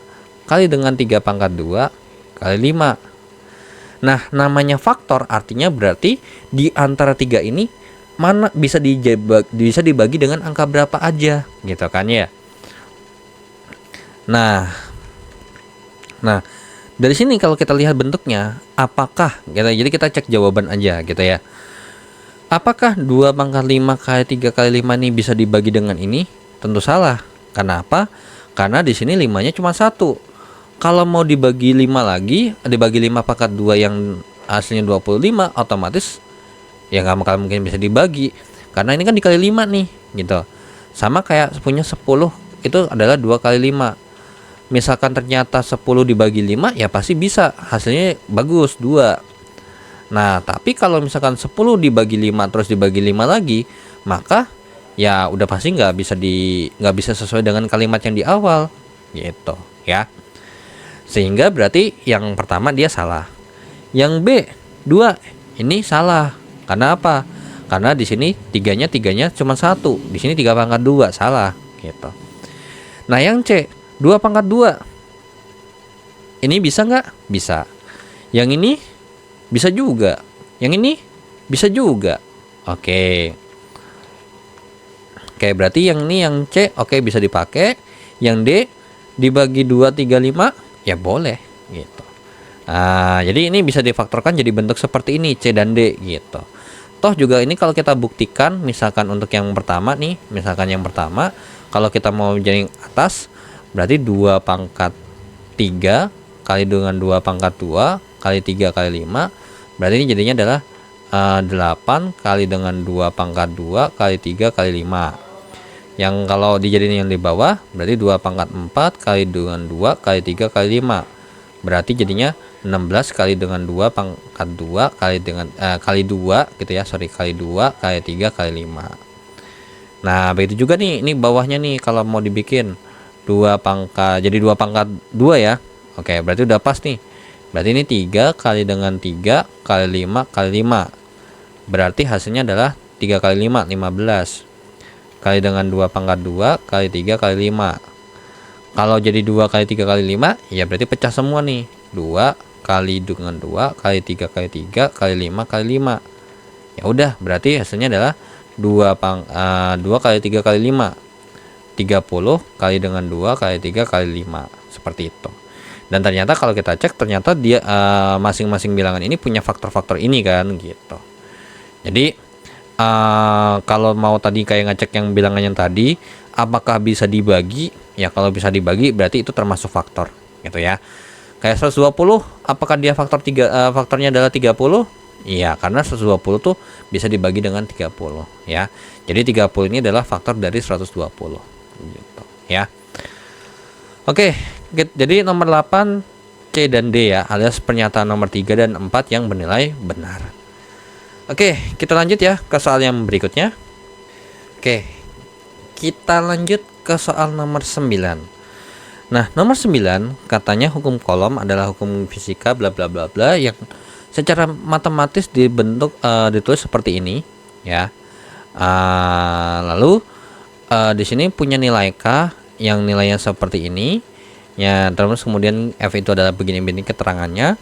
kali dengan 3 pangkat 2 kali 5. Nah, namanya faktor artinya berarti di antara 3 ini mana bisa dibagi dengan angka berapa aja gitu kan ya. Nah, dari sini kalau kita lihat bentuknya apakah gitu, jadi kita cek jawaban aja gitu ya. Apakah 2 pangkat 5 kali 3 kali 5 ini bisa dibagi dengan ini? Tentu salah. Kenapa? Karena di sini 5-nya cuma 1. Kalau mau dibagi 5 lagi, dibagi 5 pangkat 2 yang hasilnya 25, otomatis ya nggak bakal mungkin bisa dibagi. Karena ini kan dikali 5 nih, gitu. Sama kayak punya 10, itu adalah 2 kali 5. Misalkan ternyata 10 dibagi 5, ya pasti bisa. Hasilnya bagus, 2. Nah, tapi kalau misalkan 10 dibagi 5 terus dibagi 5 lagi, maka ya udah pasti nggak bisa sesuai dengan kalimat yang di awal, gitu ya. Sehingga berarti yang pertama dia salah. Yang B, 2 ini salah. Karena apa? Karena di sini tiganya cuma 1. Di sini 3 pangkat 2, salah gitu. Nah, yang C, 2 pangkat 2. Ini bisa nggak? Bisa. Yang ini bisa juga. Yang ini bisa juga. Oke, berarti yang ini yang C oke bisa dipakai. Yang D dibagi 2 3 5 ya boleh gitu. Nah, jadi ini bisa difaktorkan jadi bentuk seperti ini, C dan D gitu. Toh juga ini kalau kita buktikan misalkan untuk yang pertama nih, misalkan yang pertama kalau kita mau jadi atas berarti 2 pangkat 3 kali dengan 2 pangkat 2 kali 3 kali 5, berarti ini jadinya adalah 8 kali dengan 2 pangkat 2 kali 3 kali 5. Yang kalau dijadiin yang di bawah berarti 2 pangkat 4 kali dengan 2 kali 3 kali 5. Berarti jadinya 16 kali dengan 2 pangkat 2 kali dengan kali 2 gitu ya, kali 2 kali 3 kali 5. Nah, begitu juga nih, ini bawahnya nih kalau mau dibikin 2 pangkat jadi 2 pangkat 2 ya. Oke, berarti udah pas nih. Berarti ini 3 kali dengan 3 kali 5 kali 5. Berarti hasilnya adalah 3 kali 5, 15. Kali dengan 2 pangkat 2 kali 3 kali 5. Kalau jadi 2 kali 3 kali 5, ya berarti pecah semua nih. 2 kali dengan 2 kali 3 kali 3 kali 5 kali 5. Ya udah, berarti hasilnya adalah 2 kali 3 kali 5. 30 kali dengan 2 kali 3 kali 5. Seperti itu. Dan ternyata kalau kita cek ternyata dia masing-masing bilangan ini punya faktor-faktor ini kan gitu. Jadi kalau mau tadi kayak ngecek yang bilangan yang tadi apakah bisa dibagi, ya kalau bisa dibagi berarti itu termasuk faktor gitu ya. Kayak 120 apakah dia faktornya adalah 30? Iya, karena 120 tuh bisa dibagi dengan 30 ya. Jadi 30 ini adalah faktor dari 120 gitu ya. Oke, jadi nomor 8 C dan D ya, alias pernyataan nomor 3 dan 4 yang bernilai benar. Oke, kita lanjut ya ke soal yang berikutnya. Oke, kita lanjut ke soal nomor 9. Nah, nomor 9 katanya hukum kolom adalah hukum fisika bla bla bla bla yang secara matematis ditulis seperti ini ya. Lalu di sini punya nilai K yang nilainya seperti ini ya, terus kemudian F itu adalah begini-begini keterangannya.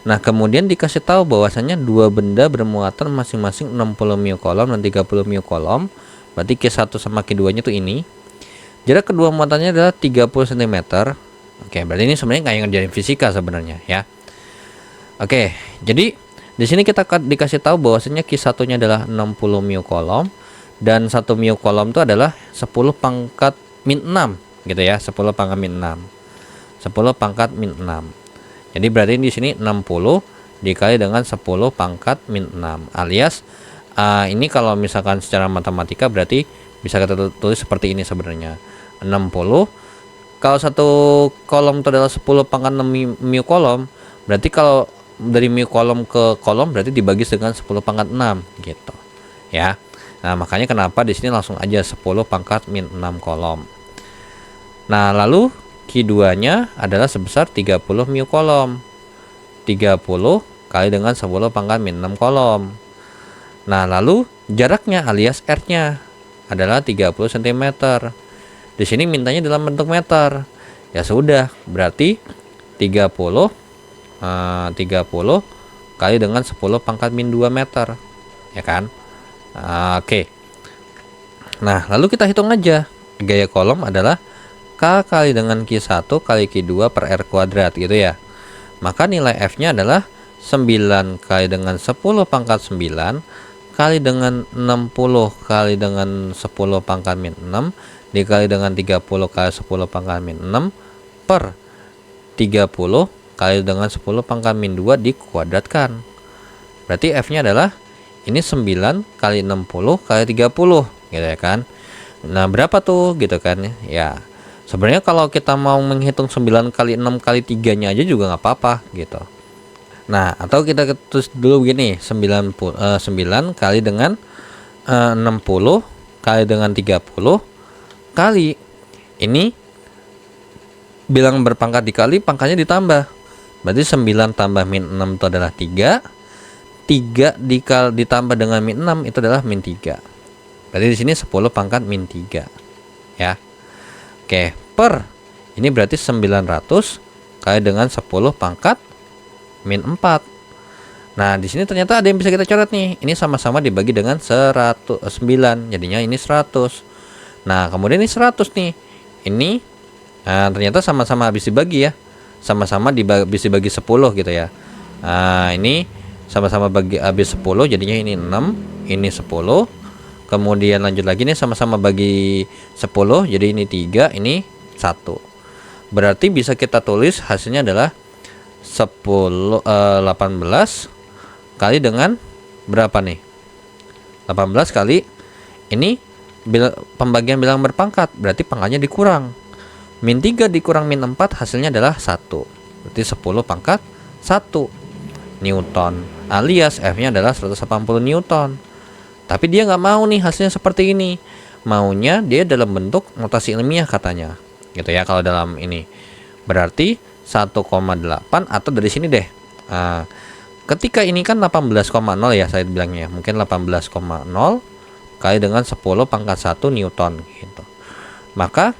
Nah, kemudian dikasih tahu bahwasannya dua benda bermuatan masing-masing 60 mu kolom dan 30 mu kolom. Berarti Q1 sama Q2 nya tuh ini. Jarak kedua muatannya adalah 30 cm. Oke, berarti ini sebenarnya kayak ngerjain fisika sebenarnya ya. Oke, jadi di sini kita dikasih tahu bahwasanya Q1-nya adalah 60 mu kolom dan 1 mu kolom itu adalah 10 pangkat min 6 gitu ya, 10 pangkat min 6. 10 pangkat min 6. Jadi berarti di sini 60 dikali dengan 10 pangkat min 6 alias ini kalau misalkan secara matematika berarti bisa kita tulis seperti ini sebenarnya. 60 kalau satu kolom itu adalah 10 pangkat 6 mu kolom, berarti kalau dari mu kolom ke kolom berarti dibagi dengan 10 pangkat 6 gitu ya. Nah, makanya kenapa di sini langsung aja 10 pangkat min 6 kolom. Nah, lalu Q2 nya adalah sebesar 30 mu kolom. 30 kali dengan 10 pangkat min 6 kolom. Nah, lalu jaraknya alias R nya adalah 30 cm. Di sini mintanya dalam bentuk meter. Ya sudah, berarti 30 kali dengan 10 pangkat min 2 meter. Ya kan? Oke. Nah, lalu kita hitung aja. Gaya kolom adalah K kali dengan Q1 kali Q2 per R kuadrat gitu ya. Maka nilai F-nya adalah 9 kali dengan 10 pangkat 9 kali dengan 60 kali dengan 10 pangkat min 6 dikali dengan 30 kali 10 pangkat min 6 per 30 kali dengan 10 pangkat min 2 dikuadratkan. Berarti F-nya adalah ini 9 kali 60 kali 30 gitu ya kan. Nah, berapa tuh gitu kan ya. Sebenarnya kalau kita mau menghitung 9 kali 6 kali 3 nya aja juga nggak apa-apa gitu. Nah, atau kita tulis dulu begini, 9 kali dengan 60 kali dengan 30 kali ini bilang berpangkat dikali pangkatnya ditambah. Berarti 9 tambah min 6 itu adalah 3. 3 ditambah dengan min 6 itu adalah min 3. Berarti di sini 10 pangkat min 3. Ya. Oke, per ini berarti 900 kali dengan 10 pangkat min 4. Nah, di sini ternyata ada yang bisa kita coret nih. Ini sama-sama dibagi dengan 9. Jadinya ini 100. Nah, kemudian ini 100 nih. Ini ternyata sama-sama habis dibagi ya. Sama-sama habis dibagi 10 gitu ya. Nah, ini sama-sama bagi habis 10 jadinya ini 6, ini 10. Kemudian lanjut lagi nih sama-sama bagi 10 jadi ini 3, ini 1. Berarti bisa kita tulis hasilnya adalah 18 kali dengan berapa nih? 18 kali ini pembagian bilangan berpangkat, berarti pangkatnya dikurang. Min 3 dikurang min 4 hasilnya adalah 1. Berarti 10 pangkat 1 Newton alias F-nya adalah 180 Newton. Tapi dia nggak mau nih hasilnya seperti ini. Maunya dia dalam bentuk notasi ilmiah katanya. Gitu ya kalau dalam ini. Berarti 1,8 atau dari sini deh. Ketika ini kan 18,0 ya saya bilangnya. Mungkin 18,0 kali dengan 10 pangkat 1 Newton gitu. Maka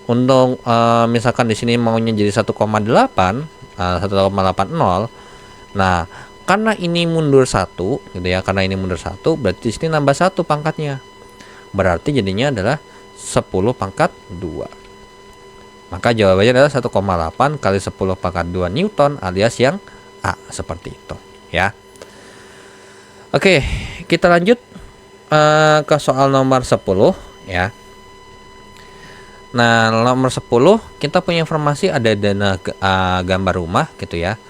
untuk misalkan di sini maunya jadi 1,8 1,80. Nah, karena ini mundur 1 gitu ya. Karena ini mundur 1 berarti di sini nambah 1 pangkatnya. Berarti jadinya adalah 10 pangkat 2. Maka jawabannya adalah 1,8 kali 10 pangkat 2 Newton alias yang A seperti itu ya. Oke, kita lanjut ke soal nomor 10 ya. Nah, nomor 10 kita punya informasi ada dana gambar rumah gitu ya.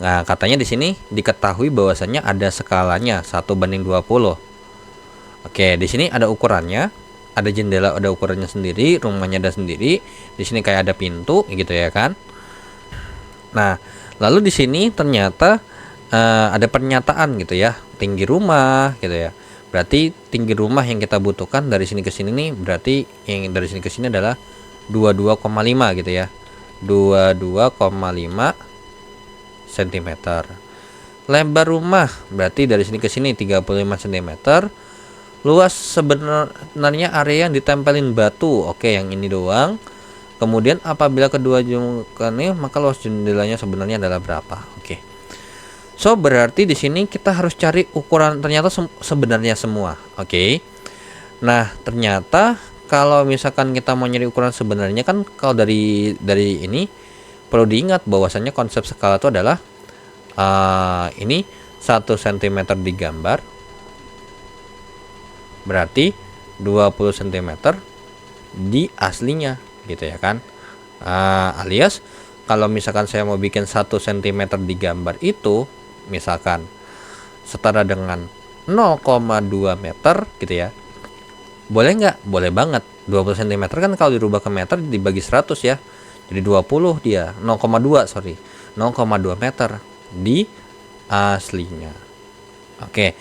Nah, katanya di sini diketahui bahwasannya ada skalanya 1:20. Oke, di sini ada ukurannya. Ada jendela, ada ukurannya sendiri, rumahnya ada sendiri. Di sini kayak ada pintu gitu ya kan. Nah, lalu di sini ternyata ada pernyataan gitu ya, tinggi rumah gitu ya. Berarti tinggi rumah yang kita butuhkan dari sini ke sini nih, berarti yang dari sini ke sini adalah 22,5 gitu ya. 22,5 cm. Lebar rumah berarti dari sini ke sini 35 cm. Luas sebenarnya area yang ditempelin batu. Oke, yang ini doang. Kemudian apabila kedua jungkirnya, maka luas jendelanya sebenarnya adalah berapa? Oke. So berarti di sini kita harus cari ukuran ternyata sebenarnya semua. Oke. Nah, ternyata kalau misalkan kita mau nyari ukuran sebenarnya kan kalau dari ini perlu diingat bahwasannya konsep skala itu adalah ini 1 cm digambar berarti 20 cm di aslinya gitu ya kan. Alias kalau misalkan saya mau bikin 1 cm digambar itu misalkan setara dengan 0,2 meter gitu ya, boleh nggak? Boleh banget. 20 cm kan kalau dirubah ke meter dibagi 100 ya, jadi 20 dia 0,2 sorry 0,2 meter di aslinya. Oke,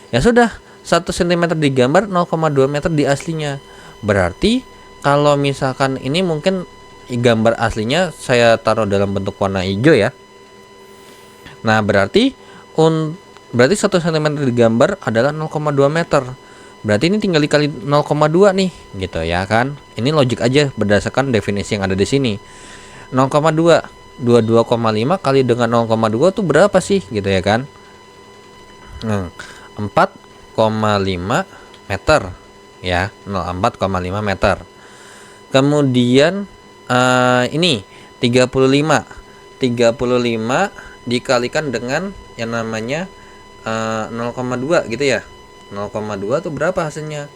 ya sudah, 1 cm digambar 0,2 meter di aslinya. Berarti kalau misalkan ini mungkin gambar aslinya saya taruh dalam bentuk warna hijau ya. Nah, berarti 1 cm digambar adalah 0,2 meter. Berarti ini tinggal dikali 0,2 nih, gitu ya kan. Ini logik aja berdasarkan definisi yang ada di sini. 0,2 22,5 kali dengan 0,2 tuh berapa sih, gitu ya kan. 4,5 meter ya, 4,5 meter. Kemudian ini 35 dikalikan dengan yang namanya 0,2 gitu ya. 0,2 tuh berapa hasilnya?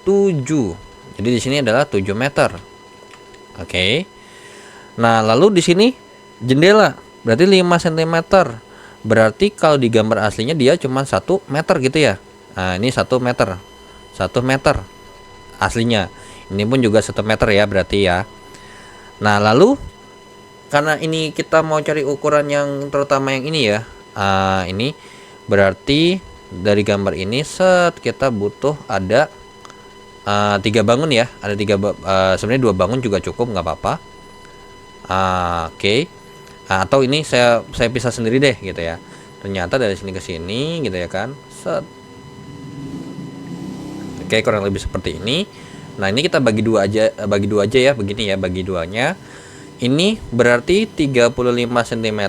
7. Jadi di sini adalah 7 meter. Oke. Nah, lalu di sini jendela berarti 5 cm. Berarti kalau di gambar aslinya dia cuma 1 meter gitu ya. Nah, ini 1 meter. 1 meter aslinya. Ini pun juga 1 meter ya berarti ya. Nah, lalu karena ini kita mau cari ukuran yang terutama yang ini ya. Ini berarti dari gambar ini kita butuh ada 3 bangun ya. Ada 3 sebenarnya 2 bangun juga cukup, nggak apa-apa. Oke. Atau ini saya pisah sendiri deh gitu ya. Ternyata dari sini ke sini gitu ya kan. Oke, kurang lebih seperti ini. Nah, ini kita bagi dua aja ya, begini ya, bagi duanya. Ini berarti 35 cm.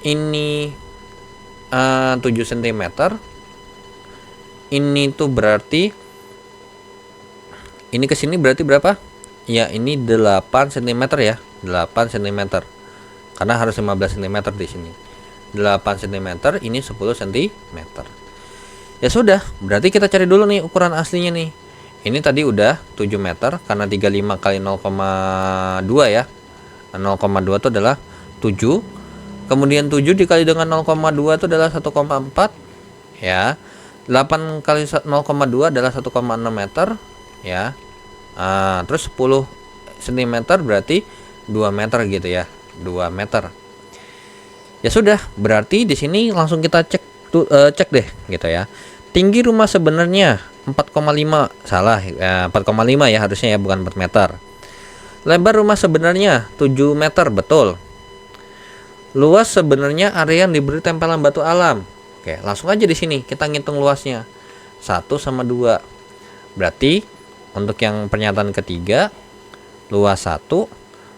Ini 7 cm. Ini tuh berarti ini ke sini berarti berapa? Ya, ini 8 cm ya. 8 cm. Karena harus 15 cm di sini. 8 cm, ini 10 cm. Ya sudah, berarti kita cari dulu nih ukuran aslinya nih. Ini tadi udah 7 meter karena 35 kali 0,2 ya. 0,2 itu adalah 7. Kemudian 7 dikali dengan 0,2 itu adalah 1,4 ya. 8 kali 0,2 adalah 1,6 meter ya. Terus 10 cm berarti 2 meter gitu ya. 2 meter. Ya sudah, berarti di sini langsung kita cek deh gitu ya. Tinggi rumah sebenarnya 4,5, salah, 4,5 ya harusnya ya, bukan 4 meter. Lebar rumah sebenarnya 7 meter, betul. Luas sebenarnya area yang diberi tempelan batu alam. Oke, langsung aja di sini kita ngitung luasnya. 1 sama 2. Berarti untuk yang pernyataan ketiga, luas 1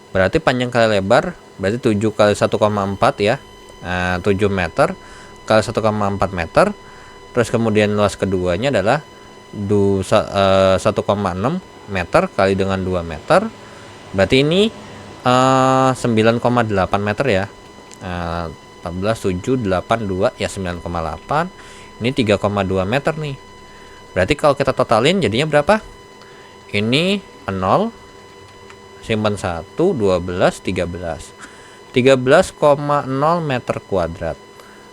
berarti panjang kali lebar berarti 7 kali 1,4 ya. 7 meter kali 1,4 meter. Terus kemudian luas keduanya adalah 1,6 meter kali dengan 2 meter. Berarti ini 9,8 meter ya. 14, 7, 8, 2 ya 9,8. Ini 3,2 meter nih. Berarti kalau kita totalin jadinya berapa? Ini 0, simpan 1, 12, 13. 13,0 meter kuadrat.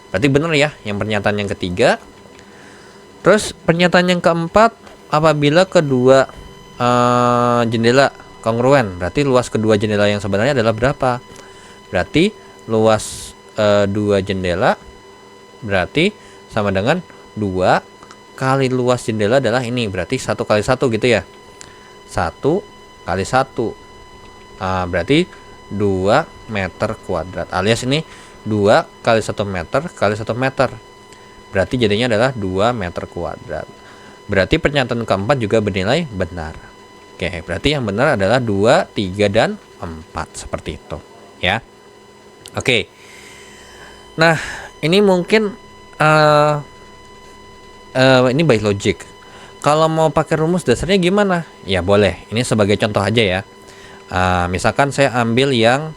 Berarti benar ya yang pernyataan yang ketiga. Terus pernyataan yang keempat, apabila kedua jendela kongruen, berarti luas kedua jendela yang sebenarnya adalah berapa? Berarti luas 2 jendela berarti sama dengan 2 kali luas jendela adalah ini, berarti 1 kali 1 gitu ya. 1 kali 1 berarti 2 meter kuadrat, alias ini 2 kali 1 meter kali 1 meter, berarti jadinya adalah 2 meter kuadrat. Berarti pernyataan keempat juga bernilai benar. Oke, berarti yang benar adalah 2, 3, dan 4, seperti itu ya. Oke, nah ini mungkin ini by logic. Kalau mau pakai rumus dasarnya gimana? Ya boleh. Ini sebagai contoh aja ya. Misalkan saya ambil yang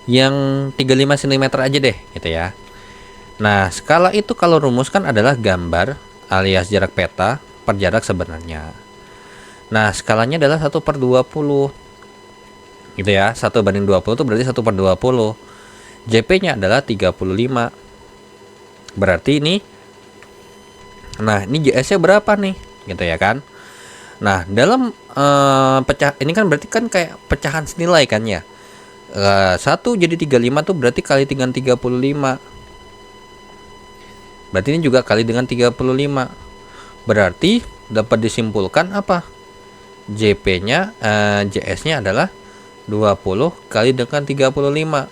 yang 35 cm aja deh, gitu ya. Nah, skala itu kalau rumus kan adalah gambar alias jarak peta per jarak sebenarnya. Nah, skalanya adalah 1/20. Gitu ya. 1/20 itu berarti 1/20. JP-nya adalah 35. Berarti ini, nah ini JS-nya berapa nih, gitu ya kan. Nah, dalam ini kan berarti kan kayak pecahan senilai kan ya. 1 jadi 35 tuh berarti kali dengan 35. Berarti ini juga kali dengan 35. Berarti dapat disimpulkan apa? JP-nya, JS-nya adalah 20 kali dengan 35.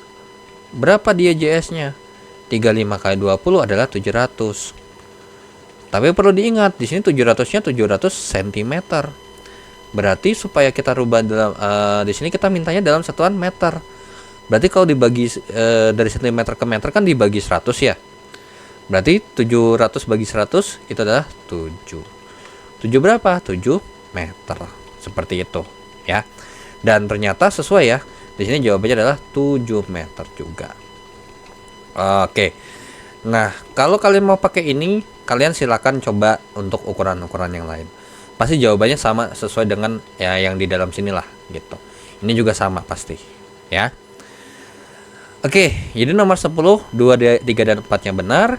Berapa dia JS-nya? 35 kali 20 adalah 700. Tapi perlu diingat, di sini 700-nya 700 cm. Berarti supaya kita rubah dalam di sini kita mintanya dalam satuan meter. Berarti kalau dibagi dari cm ke meter kan dibagi 100 ya. Berarti 700 bagi 100 itu adalah 7. 7 berapa? 7 meter. Seperti itu, ya. Dan ternyata sesuai ya. Di sini jawabannya adalah 7 meter juga. Oke. Nah, kalau kalian mau pakai ini, kalian silakan coba untuk ukuran-ukuran yang lain. Pasti jawabannya sama sesuai dengan ya yang di dalam sinilah gitu. Ini juga sama pasti, ya. Oke, jadi nomor 10, 2, 3, dan 4-nya benar.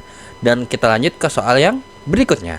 Dan kita lanjut ke soal yang berikutnya.